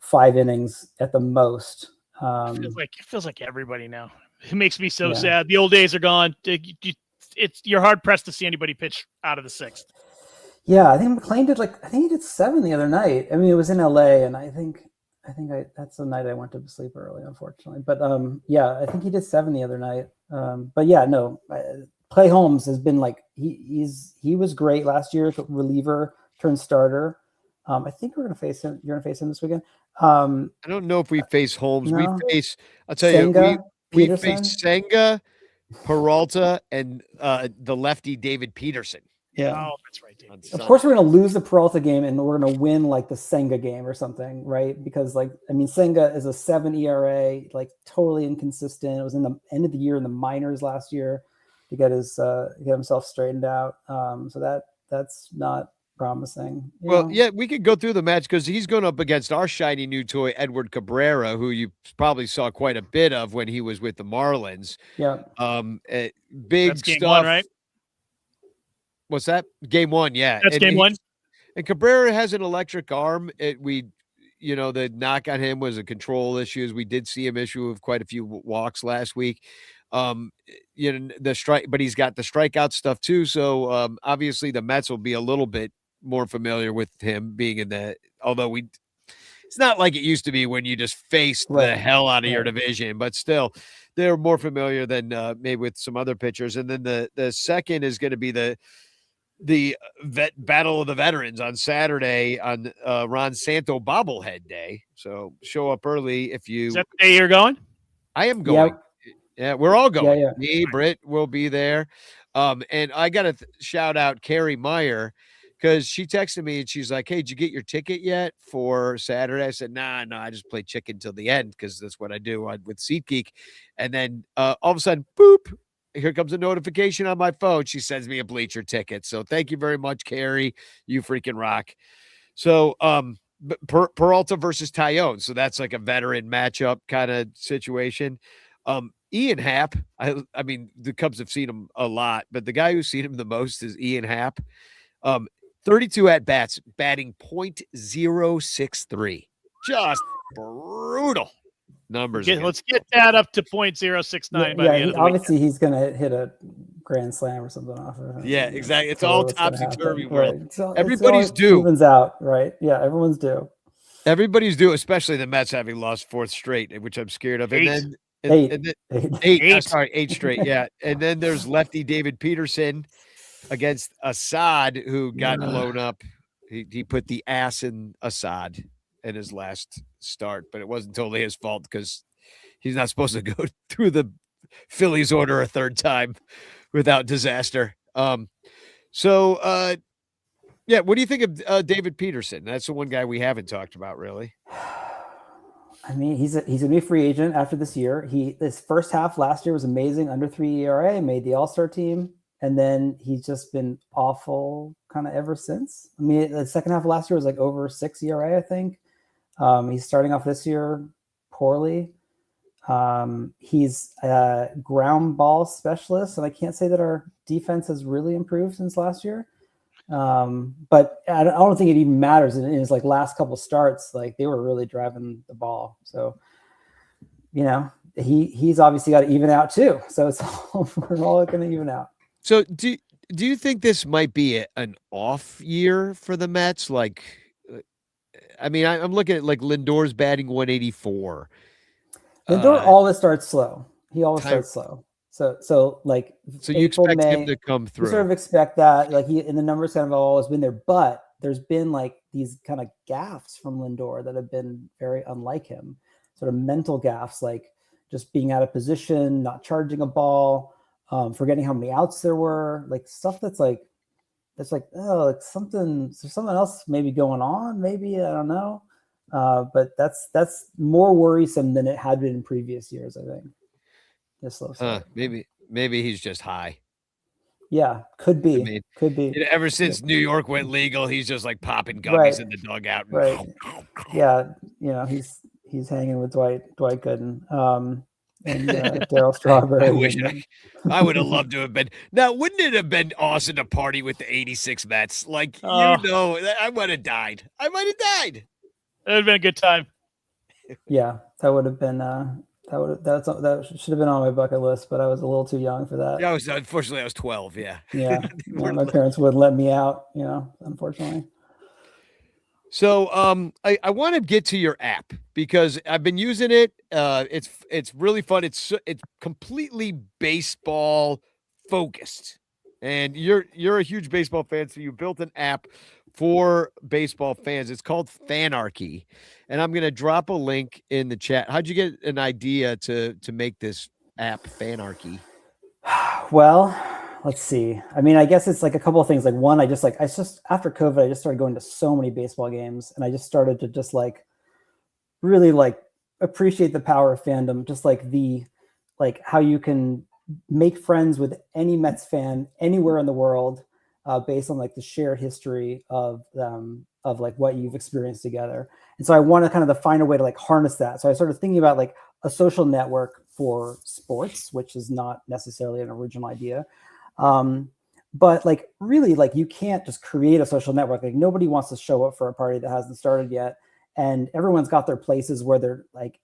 S10: 5 innings at the most.
S4: It feels like everybody now. It makes me so sad. The old days are gone. You're hard pressed to see anybody pitch out of the 6th.
S10: Yeah, I think McClain he did 7 the other night. I mean, it was in LA, and I think that's the night I went to sleep early, unfortunately. But I think he did 7 the other night. But yeah, no, Clay Holmes has been like he was great last year, reliever turned starter. I think you're gonna face him this weekend.
S3: I don't know if we face Holmes.
S10: No.
S3: We face. I'll tell
S10: Senga,
S3: you, we
S10: Peterson.
S3: face Senga, Peralta, and the lefty David Peterson.
S10: Yeah.
S4: Oh, that's right, David.
S10: Of course, we're going to lose the Peralta game and we're going to win like the Senga game or something, right? Because Senga is a 7 ERA, like totally inconsistent. It was in the end of the year in the minors last year to get himself straightened out. So that's not promising.
S3: Yeah, we could go through the match because he's going up against our shiny new toy, Edward Cabrera, who you probably saw quite a bit of when he was with the Marlins.
S10: Yeah.
S3: Big
S4: That's game
S3: stuff.
S4: 1, right?
S3: What's that? Game 1, yeah.
S4: That's game 1.
S3: And Cabrera has an electric arm. The knock on him was the control issues. We did see him issue with quite a few walks last week. The strike, but he's got the strikeout stuff too. So obviously the Mets will be a little bit more familiar with him being it's not like it used to be when you just faced the hell out of your division, but still they're more familiar than maybe with some other pitchers. And then the second is going to be the battle of the veterans on Saturday on Ron Santo bobblehead day. So show up early if you.
S4: Is that the day you're going?
S3: I am going. Yeah, we're all going.
S10: Yeah.
S3: Me, Britt will be there. And I got to shout out Carrie Meyer because she texted me and she's like, "Hey, did you get your ticket yet for Saturday?" I said, "No, I just play chicken till the end because that's what I do with SeatGeek." And then all of a sudden, boop, here comes a notification on my phone. She sends me a Bleacher ticket. So thank you very much, Carrie. You freaking rock. So Peralta versus Tyone. So that's like a veteran matchup kind of situation. Ian Happ, I mean, the Cubs have seen him a lot, but the guy who's seen him the most is Ian Happ. 32 at-bats, batting .063. Just brutal numbers.
S4: Let's get that up to .069 by the end of the
S10: obviously he's going to hit a grand slam or something off of it.
S3: Yeah, exactly. It's all topsy-turvy world.
S10: Right.
S3: Everybody's due.
S10: Evens out, right? Yeah, everyone's due.
S3: Everybody's due, especially the Mets having lost 4th straight, which I'm scared of. And then eight straight. Yeah. And then there's lefty David Peterson against Assad, who got blown up. He put the ass in Assad in his last start, but it wasn't totally his fault because he's not supposed to go through the Phillies order a 3rd time without disaster. What do you think of David Peterson? That's the one guy we haven't talked about really.
S10: I mean, he's a new free agent after this year. His first half last year was amazing, under 3 ERA, made the All-Star team, and then he's just been awful kind of ever since. I mean, the second half of last year was like over 6 ERA, I think. He's starting off this year poorly. He's a ground ball specialist, and I can't say that our defense has really improved since last year. But I don't think it even matters in his like last couple starts. Like they were really driving the ball. So, he's obviously got to even out too. So we're all going to even out.
S3: So do you think this might be an off year for the Mets? Like, I mean, I'm looking at like Lindor's batting 184.
S10: Lindor always starts slow. He always starts slow. So
S3: you expect him to come through.
S10: You sort of expect that, like and the numbers kind of have always been there, but there's been like these kind of gaffes from Lindor that have been very unlike him, sort of mental gaffes, like just being out of position, not charging a ball, forgetting how many outs there were, like stuff that's like, oh, like there's something else maybe going on, maybe, I don't know. But that's more worrisome than it had been in previous years, I think. This slow start.
S3: Maybe he's just high.
S10: Yeah, could be.
S3: I mean,
S10: could be.
S3: Ever since New York went legal, he's just like popping gummies in the dugout.
S10: Right. Yeah, he's hanging with Dwight Gooden, and Daryl Strawberry.
S3: I would have loved to have been. Now, wouldn't it have been awesome to party with the '86 Mets? Like, I would have died. I might have died.
S4: It would have been a good time.
S10: Yeah, that would have been. That should have been on my bucket list, but I was a little too young for that.
S3: Yeah, unfortunately I was 12. Yeah.
S10: Yeah, my parents wouldn't let me out. Unfortunately.
S3: So, I want to get to your app because I've been using it. It's really fun. It's completely baseball focused, and you're a huge baseball fan, so you built an app for baseball fans. It's called Fanarchy, and I'm going to drop a link in the chat. How'd you get an idea to make this app Fanarchy?
S10: Well, let's see. I mean, I guess it's like a couple of things. Like one, I just after COVID, I just started going to so many baseball games, and I just started to just like really like appreciate the power of fandom, just like how you can make friends with any Mets fan anywhere in the world. Based on like the shared history of like what you've experienced together. And so I wanted kind of to find a way to like harness that. So I started thinking about like a social network for sports, which is not necessarily an original idea. But like really like you can't just create a social network. Like nobody wants to show up for a party that hasn't started yet. And everyone's got their places where they're like,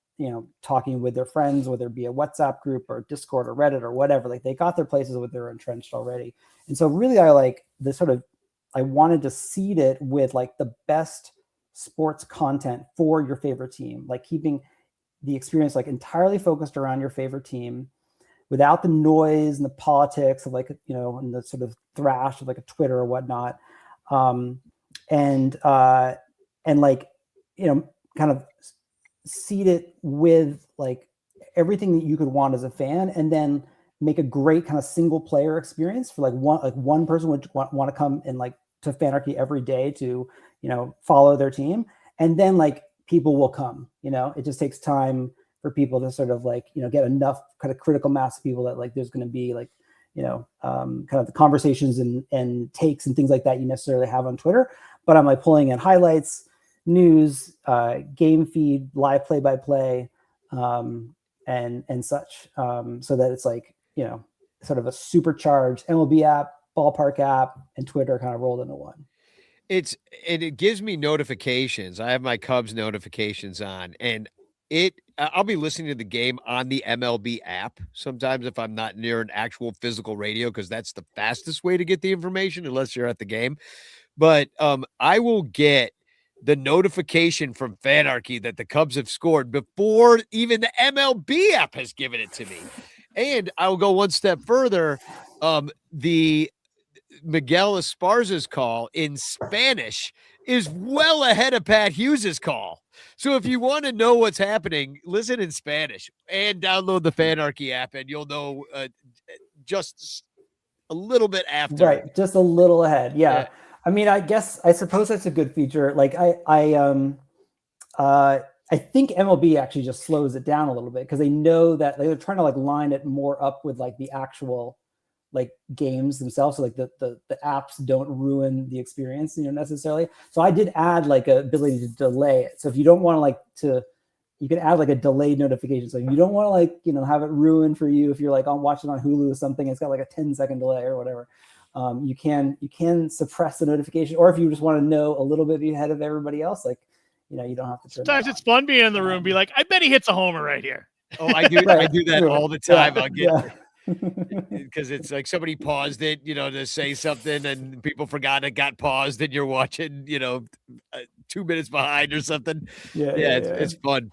S10: talking with their friends, whether it be a WhatsApp group or Discord or Reddit or whatever. Like they got their places where they're entrenched already. And so really I wanted to seed it with like the best sports content for your favorite team, like keeping the experience like entirely focused around your favorite team without the noise and the politics of like, and the sort of thrash of like a Twitter or whatnot. And like, kind of seed it with like everything that you could want as a fan, and then make a great kind of single player experience for like one person would want to come and like to Fanarchy every day to, follow their team. And then like people will come, it just takes time for people to sort of like, get enough kind of critical mass of people that like, there's going to be like, kind of the conversations and takes and things like that you necessarily have on Twitter. But I'm like pulling in highlights, news, game feed, live play-by-play, and such, so that it's like, sort of a supercharged MLB app, ballpark app, and Twitter kind of rolled into one.
S3: It gives me notifications. I have my Cubs notifications on, and I'll be listening to the game on the MLB app sometimes if I'm not near an actual physical radio, because that's the fastest way to get the information unless you're at the game. But I will get the notification from Fanarchy that the Cubs have scored before even the MLB app has given it to me. And I'll go one step further. The Miguel Esparza's call in Spanish is well ahead of Pat Hughes's call. So if you want to know what's happening, listen in Spanish and download the Fanarchy app, and you'll know just a little bit after.
S10: Right, just a little ahead. Yeah. I mean, I suppose that's a good feature. Like I think MLB actually just slows it down a little bit because they know that they're trying to like line it more up with like the actual like games themselves. So like the apps don't ruin the experience, necessarily. So I did add like a ability to delay it. So if you don't want to you can add like a delayed notification. So you don't want to like, have it ruined for you. If you're like watching on Hulu or something, it's got like a 10-second delay or whatever. You can suppress the notification, or if you just want to know a little bit ahead of everybody else, like, you don't have to turn.
S4: Sometimes it's fun being in the room, be like, I bet he hits a homer right here.
S3: Oh, I do. I do that all the time.
S10: Yeah.
S3: I'll get because it's like somebody paused it, to say something, and people forgot it got paused, and you're watching, 2 minutes behind or something. It's fun.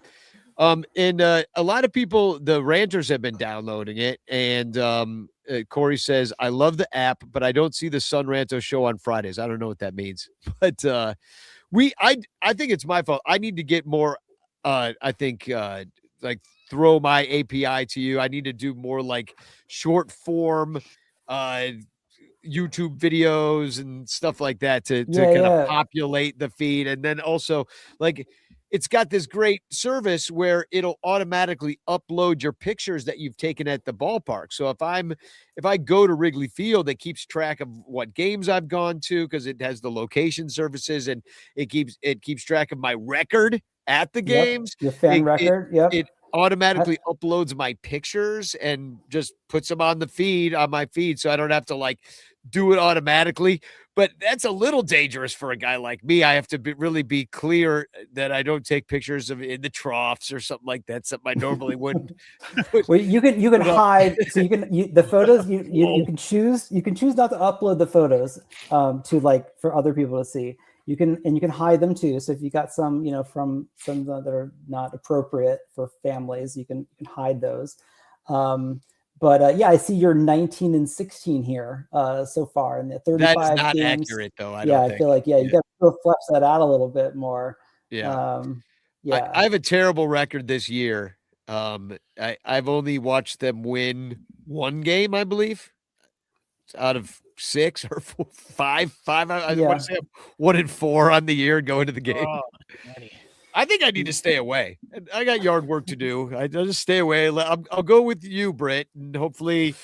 S3: And a lot of people, the ranters have been downloading it, and Corey says, I love the app, but I don't see the Sun Ranto show on Fridays. I don't know what that means, but I think it's my fault. I need to get more, like throw my API to you. I need to do more like short form YouTube videos and stuff like that to kind of populate the feed. And then also like it's got this great service where it'll automatically upload your pictures that you've taken at the ballpark. So if I go to Wrigley Field, it keeps track of what games I've gone to because it has the location services, and it keeps track of my record at the games.
S10: Your fan record.
S3: It automatically uploads my pictures and just puts them on my feed. So I don't have to like do it automatically, but that's a little dangerous for a guy like me. I have to really be clear that I don't take pictures of in the troughs or something like that. Something I normally wouldn't.
S10: Well, you can hide. So the photos you can choose not to upload the photos to like for other people to see. You can hide them too. So if you got some, from some that are not appropriate for families, you can hide those. But I see you're 19 and 16 here so far in the 35
S3: That is not
S10: games.
S3: accurate though. I
S10: feel like you got to flesh that out a little bit more.
S3: Yeah. I have a terrible record this year. I've only watched them win one game, I believe, out of 6 or 5. I want to say I'm 1-4 on the year going to the game.
S4: Oh,
S3: I think I need to stay away. I got yard work to do. I'll just stay away. I'll go with you, Britt, and hopefully,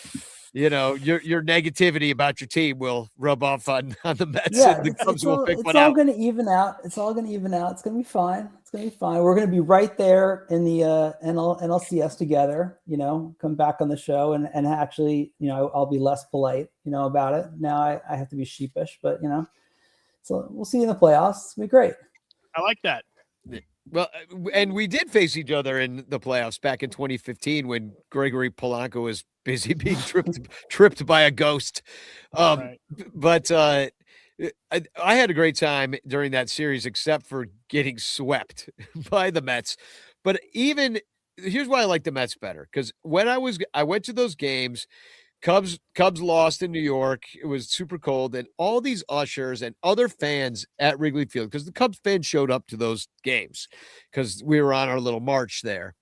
S3: your negativity about your team will rub off on the Mets. And the Cubs will pick one out.
S10: It's all going to even out. It's going to be fine. We're going to be right there in the NLCS together. Come back on the show and actually, I'll be less polite, about it. Now I have to be sheepish, but so we'll see you in the playoffs. It'll be great.
S4: I like that.
S3: Well, and we did face each other in the playoffs back in 2015 when Gregory Polanco was busy being tripped by a ghost.
S4: Right.
S3: But I had a great time during that series, except for getting swept by the Mets. But here's why I like the Mets better. Because when I went to those games, Cubs lost in New York. It was super cold, and all these ushers and other fans at Wrigley Field, because the Cubs fans showed up to those games because we were on our little march there.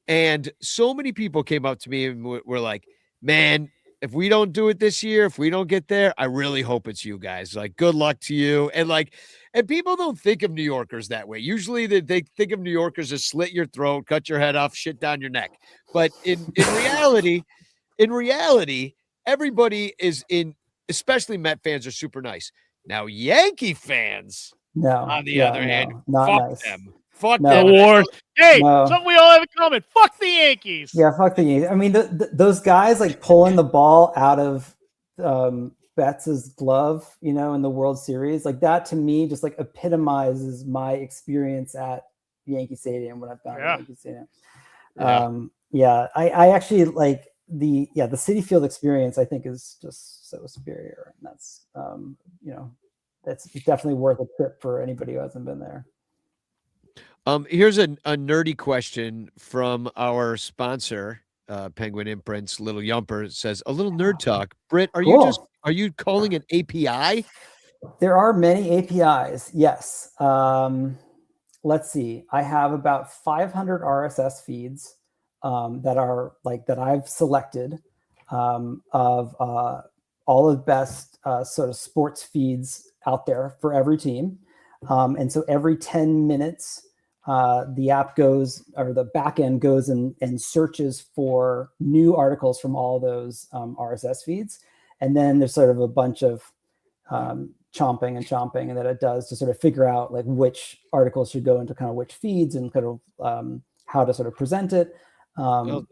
S3: And so many people came up to me and were like, man, if we don't do it this year, if we don't get there, I really hope it's you guys. Like, good luck to you. And people don't think of New Yorkers that way. Usually they think of New Yorkers as slit your throat, cut your head off, shit down your neck. But in reality, everybody is especially Met fans are super nice. Now, Yankee fans, on the other hand, fuck
S10: nice.
S3: them. Fuck
S10: no.
S3: them.
S4: War. Hey, something we all have in common. Fuck the Yankees.
S10: Yeah, fuck the Yankees. I mean, those guys like pulling the ball out of Betts's glove, in the World Series, like that to me just like epitomizes my experience at Yankee Stadium when I've gone to Yankee Stadium. I actually like the Citi Field experience. I think is just so superior, and that's that's definitely worth a trip for anybody who hasn't been there.
S3: Here's a nerdy question from our sponsor, Penguin Imprints. Little Yumper says, a little nerd talk. Britt, are you calling an API?
S10: There are many APIs. Yes. Let's see. I have about 500 RSS feeds that I've selected of all the best sort of sports feeds out there for every team. And so every 10 minutes, the app goes, or the backend goes and searches for new articles from all those RSS feeds. And then there's sort of a bunch of chomping and that it does to sort of figure out like which articles should go into kind of which feeds and kind of how to sort of present it.
S3: I'll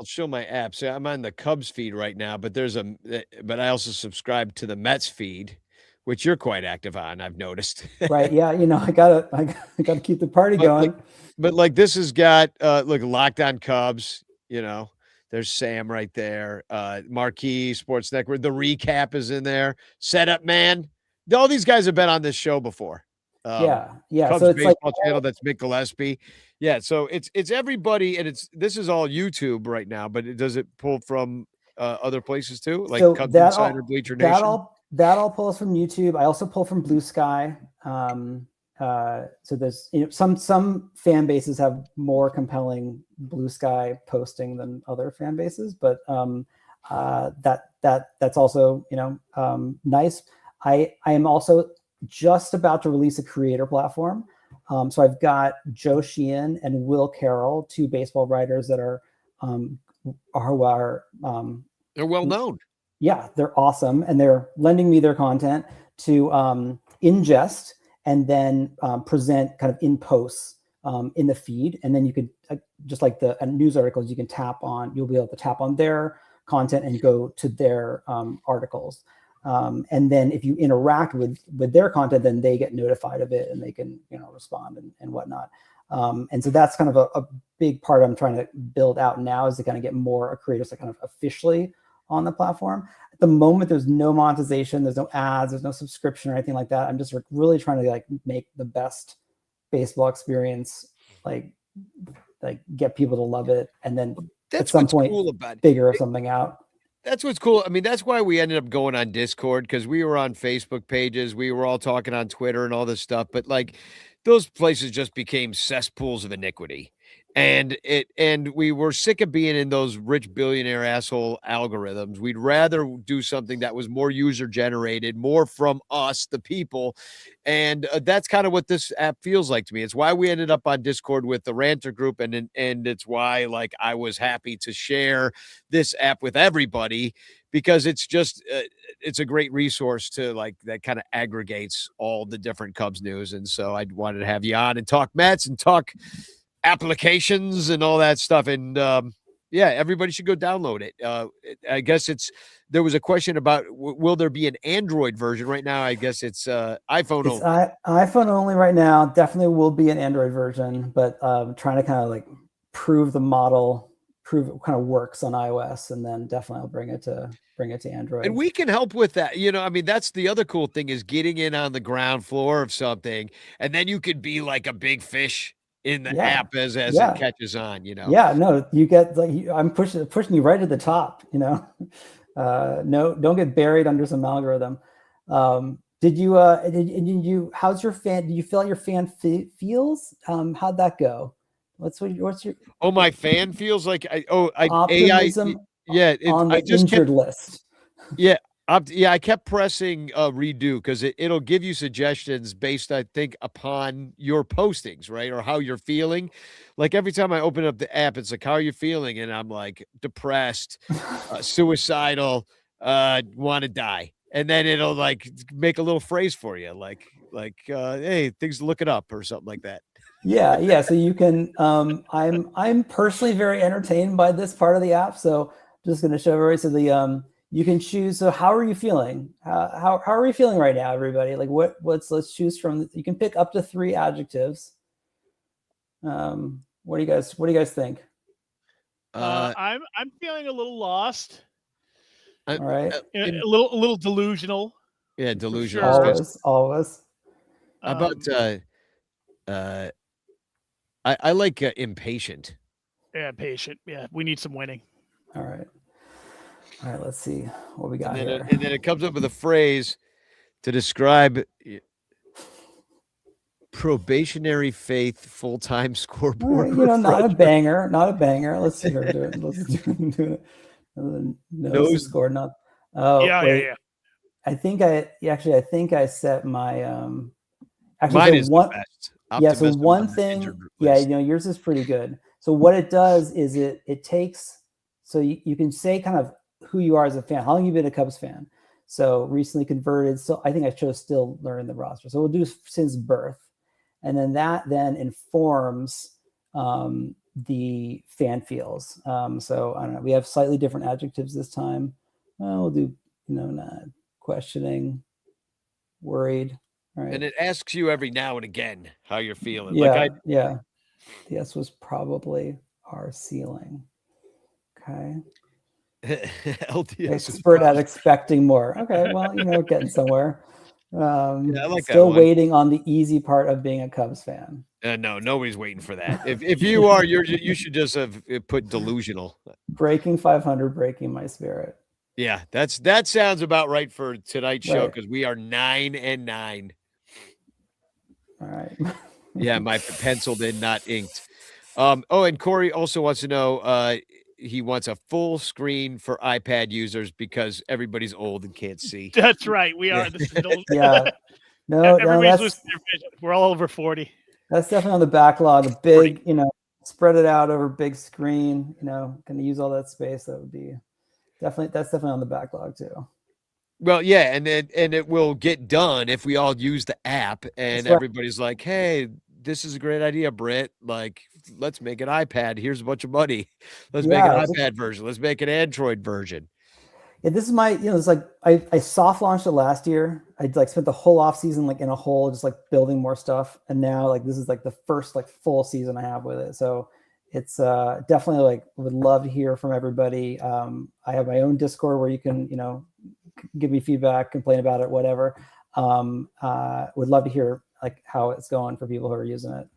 S3: show my app. So I'm on the Cubs feed right now, but but I also subscribe to the Mets feed, which you're quite active on, I've noticed.
S10: Right. Yeah. I gotta keep the party going.
S3: But this has got look, Locked On Cubs, there's Sam right there. Marquee Sports Network. The recap is in there. Setup Man. All these guys have been on this show before.
S10: Yeah.
S3: Cubs
S10: so it's
S3: baseball channel. That's Mick Gillespie. Yeah. So it's everybody, and this is all YouTube right now. But does it pull from other places too, like
S10: so
S3: Cubs Insider, Bleacher Nation?
S10: That all pulls from YouTube. I also pull from Blue Sky. so there's some fan bases have more compelling blue sky posting than other fan bases, but that's also nice. I am also just about to release a creator platform. So I've got Joe Sheehan and Will Carroll, two baseball writers that are
S3: they're well known.
S10: Yeah, they're awesome, and they're lending me their content to ingest and then present kind of in posts in the feed. And then you could just like the news articles, you can you'll be able to tap on their content and go to their articles. And then if you interact with their content, then they get notified of it and they can respond and whatnot. And so that's kind of a big part I'm trying to build out now, is to kind of get more creators that kind of officially on the platform. At the moment, there's no monetization, there's no ads, there's no subscription or anything like that. I'm just really trying to like make the best baseball experience, like get people to love it, and then
S3: that's
S10: at some point
S3: cool about
S10: figure something out.
S3: That's what's cool. I mean, that's why we ended up going on Discord, because we were on Facebook pages, we were all talking on Twitter and all this stuff, but like those places just became cesspools of iniquity. And we were sick of being in those rich billionaire asshole algorithms. We'd rather do something that was more user generated, more from us, the people. And that's kind of what this app feels like to me. It's why we ended up on Discord with the Ranter group. And it's why like I was happy to share this app with everybody, because it's just, it's a great resource to like, that kind of aggregates all the different Cubs news. And so I wanted to have you on and talk Mets and talk applications and all that stuff. And yeah, everybody should go download it. I guess there was a question about will there be an Android version? Right now I guess it's iPhone only.
S10: iPhone only right now. Definitely will be an Android version, but trying to kind of like prove it kind of works on iOS, and then definitely I'll bring it to Android.
S3: And we can help with that. I mean, that's the other cool thing, is getting in on the ground floor of something, and then you could be like a big fish in the app as it catches on,
S10: Yeah, no, you get like, I'm pushing you right to the top, no, don't get buried under some algorithm. Did you how's your fan? Do you feel like your fan feels? How'd that go? What's your
S3: my fan feels like
S10: optimism on the injured list.
S3: Yeah. I kept pressing redo, because it'll give you suggestions based, I think, upon your postings, right? Or how you're feeling. Like every time I open up the app, it's like, how are you feeling? And I'm like, depressed, suicidal, want to die. And then it'll like make a little phrase for you, like, hey, things to look it up or something like that.
S10: Yeah. So you can, I'm personally very entertained by this part of the app. So I'm just going to show everybody. So you can choose. So how are you feeling? How are we feeling right now, everybody? Like let's choose from, you can pick up to 3 adjectives. What do you guys think?
S4: I'm feeling a little lost.
S10: All right.
S4: A little delusional.
S3: Yeah. Delusional.
S10: Sure. Always.
S3: How about, I like impatient.
S4: Yeah. Patient. Yeah. We need some winning.
S10: All right. Let's see what we got here.
S3: And then it comes up with a phrase to describe probationary faith full-time scoreboard.
S10: Not a banger. Let's see her do it. Let's do it. No score. Not. Oh,
S4: yeah.
S10: I think I set my actually
S3: mine is
S10: one.
S3: The best.
S10: Yeah. So one thing. Yeah. Yours is pretty good. So what it does is it takes. So you can say kind of who you are as a fan, how long you've been a Cubs fan. So recently converted. So I think I chose still learning the roster. So we'll do since birth. And then that then informs the fan feels. So I don't know, we have slightly different adjectives this time. We'll do, not questioning, worried. All right.
S3: And it asks you every now and again how you're feeling.
S10: Yeah. Yeah. This was probably our ceiling. Okay.
S3: LDS
S10: expert at expecting more. Okay, well, getting somewhere.
S3: I like
S10: still
S3: that one.
S10: Waiting on the easy part of being a Cubs fan.
S3: No, nobody's waiting for that. If you are, you should just have put delusional.
S10: Breaking 500, breaking my spirit.
S3: Yeah, that sounds about right for tonight's show, because we are 9-9.
S10: All right.
S3: Yeah, my penciled in, not inked. And Corey also wants to know, he wants a full screen for iPad users because everybody's old and can't see.
S4: That's right. We are. This is old.
S10: Yeah. No,
S4: Everybody's
S10: that's
S4: losing their vision. We're all over 40.
S10: that's definitely on the backlog. A big, spread it out over big screen. Going to use all that space. That would be that's definitely on the backlog too.
S3: Well, yeah, and it will get done if we all use the app and everybody's like, hey, this is a great idea, Britt. Like, let's make an iPad. Here's a bunch of money. Let's make an iPad version. Let's make an Android version.
S10: Yeah, this is my, it's like I soft launched it last year. I spent the whole off season in a hole, just building more stuff. And now this is the first full season I have with it. So it's definitely would love to hear from everybody. I have my own Discord where you can, give me feedback, complain about it, whatever. Would love to hear how it's going for people who are using it.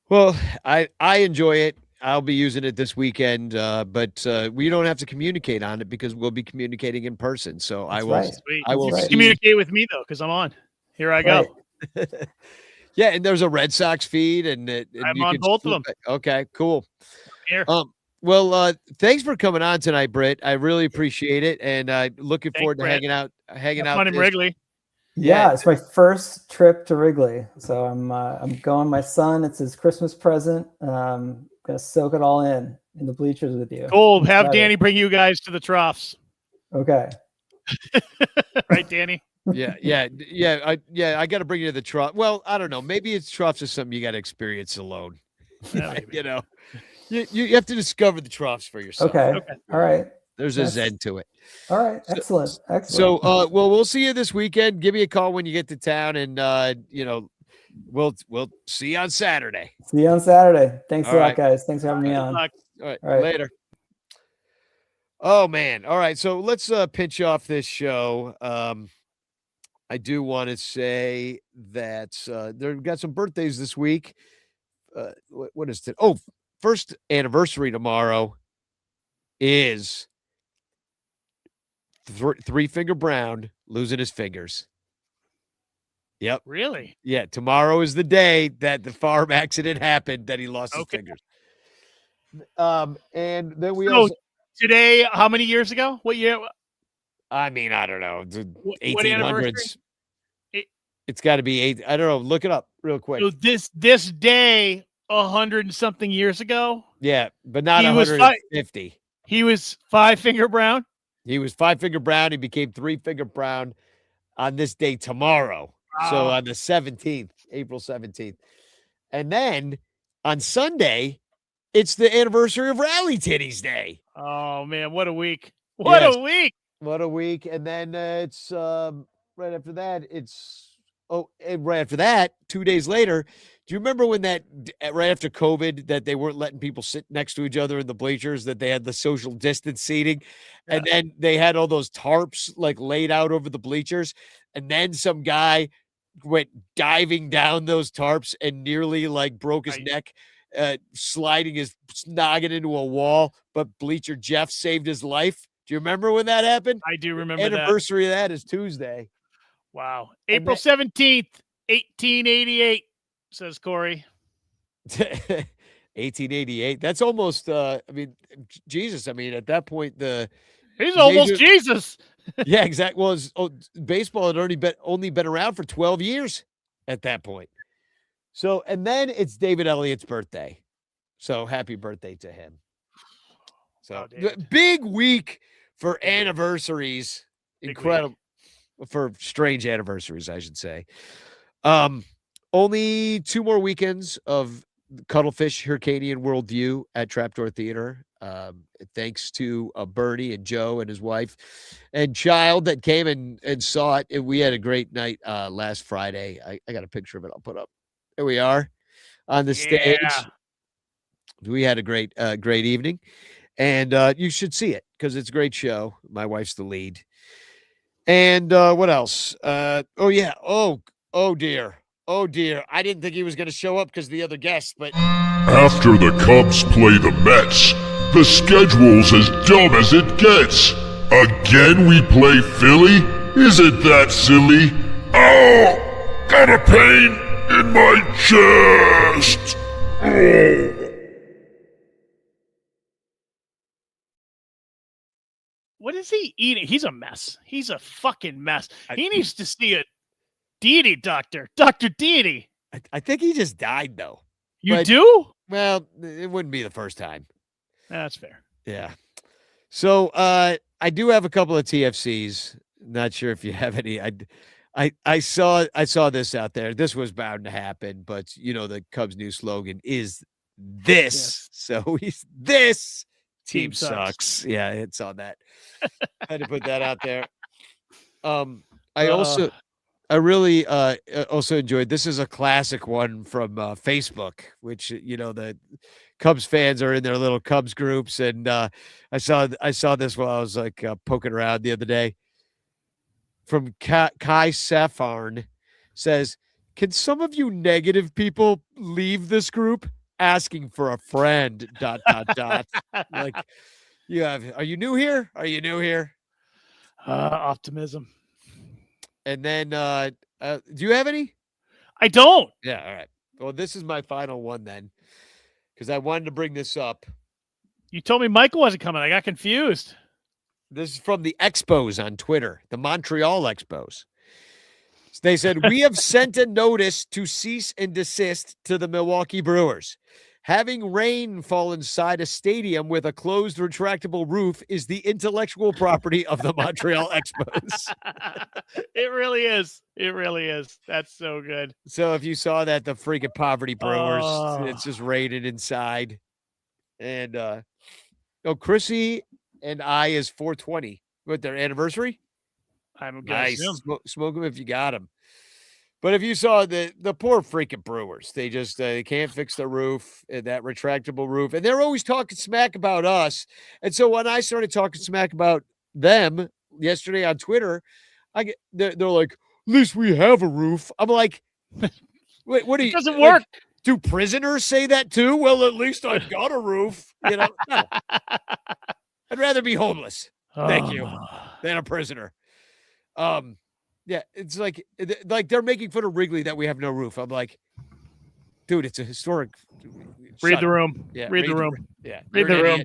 S3: Well, I enjoy it. I'll be using it this weekend, but we don't have to communicate on it because we'll be communicating in person. So
S10: That's
S3: I will.
S10: right.
S3: I will
S4: communicate with me though, because I'm on. Here I go.
S3: Yeah, and there's a Red Sox feed, and
S4: I'm on both of them.
S3: Okay, cool.
S4: Here.
S3: Well, thanks for coming on tonight, Britt. I really appreciate it, and looking forward to hanging out.
S4: Fun in Wrigley.
S10: Yeah, it's my first trip to Wrigley, so I'm going. My son, it's his Christmas present. Gonna soak it all in the bleachers with you.
S4: Cool. Have Danny bring you guys to the troughs.
S10: Okay.
S4: Right, Danny.
S3: Yeah. I got to bring you to the trough. Well, I don't know. Maybe it's troughs is something you got to experience alone.
S4: Yeah,
S3: you have to discover the troughs for yourself.
S10: Okay. All right.
S3: There's a zen to it.
S10: All right. Excellent.
S3: So, well, we'll see you this weekend. Give me a call when you get to town, and we'll see you on Saturday.
S10: See you on Saturday. Thanks
S3: All
S10: a lot,
S3: right.
S10: guys. Thanks for having me on.
S3: All right. Later. Oh man. All right. So let's pinch off this show. I do want to say that they've got some birthdays this week. What is it? Oh, first anniversary tomorrow is Three Finger Brown losing his fingers. Yep.
S4: Really?
S3: Yeah. Tomorrow is the day that the farm accident happened that he lost his fingers. And then we also
S4: today, how many years ago? What year?
S3: I mean, I don't know. The
S4: What
S3: 1800s. It's got to be 8. I don't know. Look it up real quick.
S4: So this day, 100 and something years ago.
S3: Yeah, but not 150.
S4: He was Five Finger Brown.
S3: He was Five Finger Brown. He became Three Finger Brown on this day tomorrow.
S4: Wow.
S3: So on the 17th, April 17th. And then on Sunday, it's the anniversary of Rally Titties Day.
S4: Oh, man. What a week. What a week.
S3: What a week. And then it's right after that, and right after that, 2 days later, do you remember when right after COVID that they weren't letting people sit next to each other in the bleachers, that they had the social distance seating, and then they had all those tarps laid out over the bleachers, and then some guy went diving down those tarps and nearly broke his neck, sliding his noggin into a wall, but Bleacher Jeff saved his life. Do you remember when that happened?
S4: I do remember that.
S3: Anniversary of that is Tuesday.
S4: Wow. April 17th, 1888, says Corey.
S3: 1888. That's almost, Jesus. I mean, at that point,
S4: he's almost Jesus.
S3: Yeah, exactly. Well, baseball had only been around for 12 years at that point. So, and then it's David Elliott's birthday. So happy birthday to him. So big week for anniversaries. Incredible. For strange anniversaries, I should say. Only 2 more weekends of Cuttlefish Hurricanian Worldview at Trapdoor Theater. Thanks to Bernie and Joe and his wife and child that came and saw it. And we had a great night last Friday. I got a picture of it. I'll put up. There we are on the stage. We had a great evening. And you should see it because it's a great show. My wife's the lead. And what else? Oh, yeah. Oh, dear. Oh, dear. I didn't think he was going to show up because of the other guests, but...
S2: After the Cubs play the Mets, the schedule's as dumb as it gets. Again we play Philly? Is it that silly? Oh, got a pain. in my chest. Oh.
S4: What is he eating? He's a mess. He's a fucking mess. He needs to see a deity doctor. Dr. Deity.
S3: I think he just died, though.
S4: You do?
S3: Well, it wouldn't be the first time.
S4: That's fair.
S3: Yeah. So I do have a couple of TFCs. Not sure if you have any. I saw this out there. This was bound to happen, but you know the Cubs' new slogan is this.
S4: Yes.
S3: So he's this
S4: Team
S3: team sucks. Yeah, it's on that. Had to put that out there. I really also enjoyed, this is a classic one from Facebook, which you know the Cubs fans are in their little Cubs groups, and I saw this while I was like poking around the other day. From Kai Safarn, says, "Can some of you negative people leave this group? Asking for a friend." ... Like, are you new here? Are you new here?
S4: Optimism.
S3: And then, do you have any?
S4: I don't.
S3: Yeah. All right. Well, this is my final one then, because I wanted to bring this up.
S4: You told me Michael wasn't coming. I got confused.
S3: This is from the Expos on Twitter, the Montreal Expos. They said, "We have sent a notice to cease and desist to the Milwaukee Brewers. Having rain fall inside a stadium with a closed retractable roof is the intellectual property of the Montreal Expos."
S4: It really is. It really is. That's so good.
S3: So if you saw that, the freaking Poverty Brewers, it's just rated inside. And Chrissy and I is 420 with their anniversary.
S4: I'm
S3: nice. Smoke them if you got them. But if you saw the poor freaking Brewers, they just they can't fix the roof, that retractable roof, and they're always talking smack about us. And so when I started talking smack about them yesterday on Twitter, they're like, "At least we have a roof." I'm like, "Wait, what do you?"
S4: It doesn't work.
S3: Do prisoners say that too? Well, at least I've got a roof. You know, no. I'd rather be homeless. Thank you, than a prisoner. Yeah, it's like they're making fun of Wrigley that we have no roof. I'm like, dude, it's a historic.
S4: Read the room.
S3: Yeah,
S4: read the room.
S3: Yeah,
S4: read the room.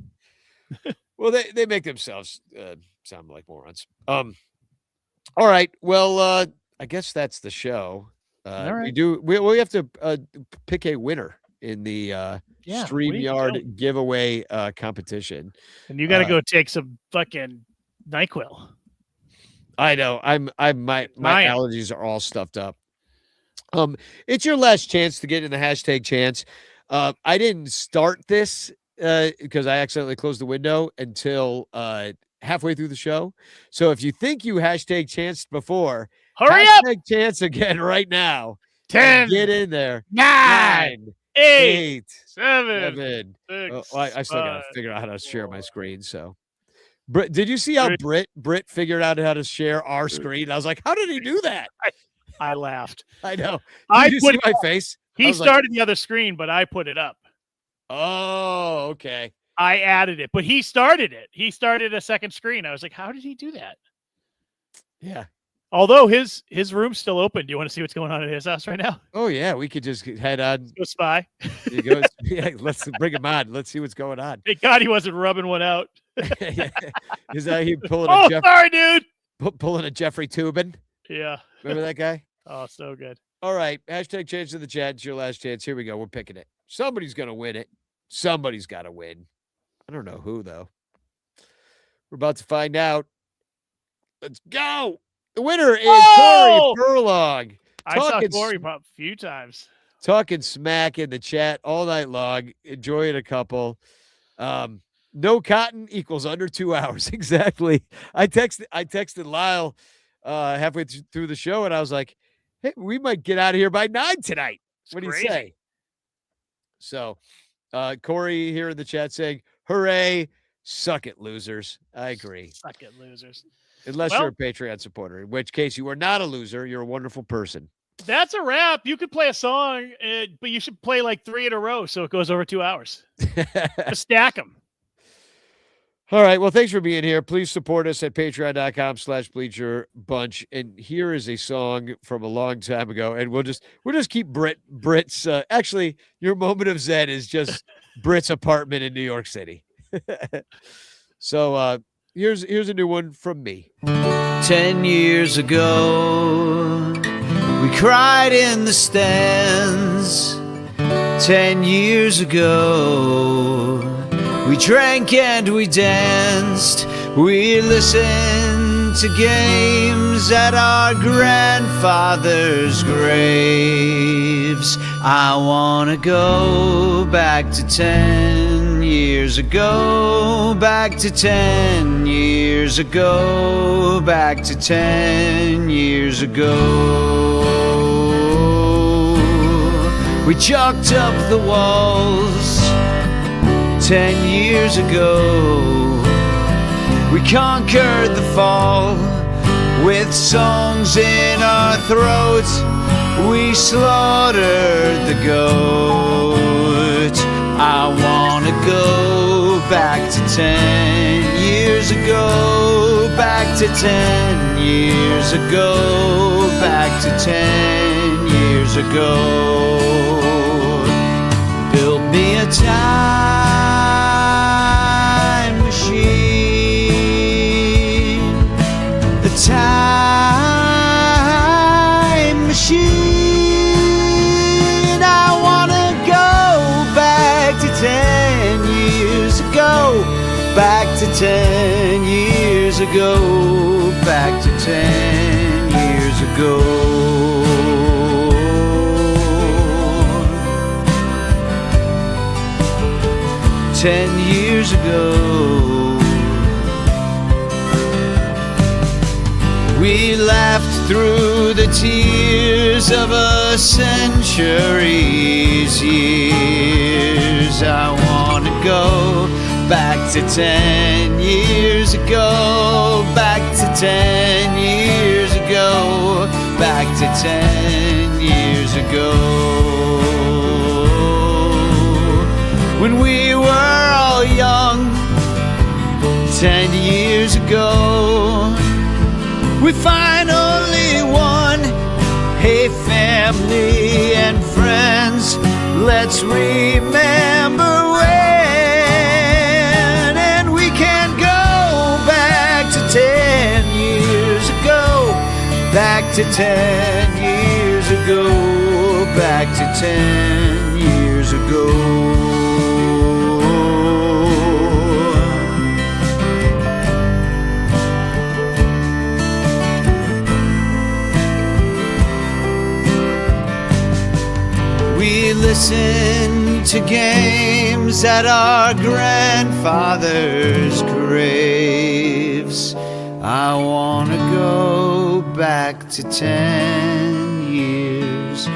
S3: Well, they make themselves sound like morons. All right. Well, I guess that's the show.
S4: All right.
S3: We have to pick a winner in the StreamYard giveaway competition.
S4: And you got to go take some fucking NyQuil.
S3: I know. My allergies are all stuffed up. It's your last chance to get in the hashtag chance. I didn't start this because I accidentally closed the window until halfway through the show. So if you think you hashtag chanced before,
S4: hurry
S3: hashtag
S4: up!
S3: Chance again right now.
S4: 10,
S3: get in there.
S4: 9, 8, 7.
S3: 6, I still got to figure out how to share my screen. So. Britt, did you see how Britt figured out how to share our screen? I was like, how did he do that?
S4: I laughed.
S3: I know.
S4: Did
S3: you see my face?
S4: He started the other screen, but I put it up.
S3: Oh, okay.
S4: I added it, but he started it. He started a second screen. I was like, how did he do that?
S3: Yeah.
S4: Although his room's still open. Do you want to see what's going on in his house right now?
S3: Oh, yeah. We could just head on.
S4: Go spy.
S3: Yeah, let's bring him on. Let's see what's going on.
S4: Thank God he wasn't rubbing one out.
S3: Is that he pulling
S4: sorry, dude.
S3: Pulling a Jeffrey Tubin?
S4: Yeah.
S3: Remember that guy?
S4: Oh, so good.
S3: All right. Hashtag change in the chat. It's your last chance. Here we go. We're picking it. Somebody's going to win it. Somebody's got to win. I don't know who, though. We're about to find out. Let's go. The winner is Corey Furlong.
S4: I saw Corey a few times.
S3: Talking smack in the chat all night long. Enjoying a couple. No cotton equals under 2 hours. Exactly. I texted Lyle halfway through the show, and I was like, hey, we might get out of here by 9 tonight. What do you say? So Corey here in the chat saying, hooray, suck it, losers. I agree.
S4: Suck it, losers.
S3: Unless you're a Patreon supporter, in which case you are not a loser. You're a wonderful person.
S4: That's a wrap. You could play a song, but you should play like 3 in a row so it goes over 2 hours. Just stack them.
S3: All right. Well, thanks for being here. Please support us at patreon.com/Bleacher Bunch. And here is a song from a long time ago. And we'll just keep Britt's actually your moment of zen is just Britt's apartment in New York City. So here's a new one from me.
S1: 10 years ago, we cried in the stands. 10 years ago, we drank and we danced. We listened to games at our grandfather's graves. I wanna go back to 10 years ago, back to 10 years ago, back to 10 years ago. We chalked up the walls 10 years ago. We conquered the fall with songs in our throats. We slaughtered the goat. I wanna go back to 10 years ago, back to 10 years ago, back to 10 years ago. Build me a time machine, a time machine. I wanna go back to 10 years ago, back to 10 years ago, back to 10 years ago. 10 years ago, we laughed through the tears of a century's years. I wanna go back to 10 years ago, back to 10 years ago, back to 10 years ago. When we were all young, 10 years ago, we finally won. Hey, family and friends, let's remember when. And we can go back to 10 years ago, back to 10 years ago, back to 10 years ago. We listened to games at our grandfather's graves. I wanna go back to 10 years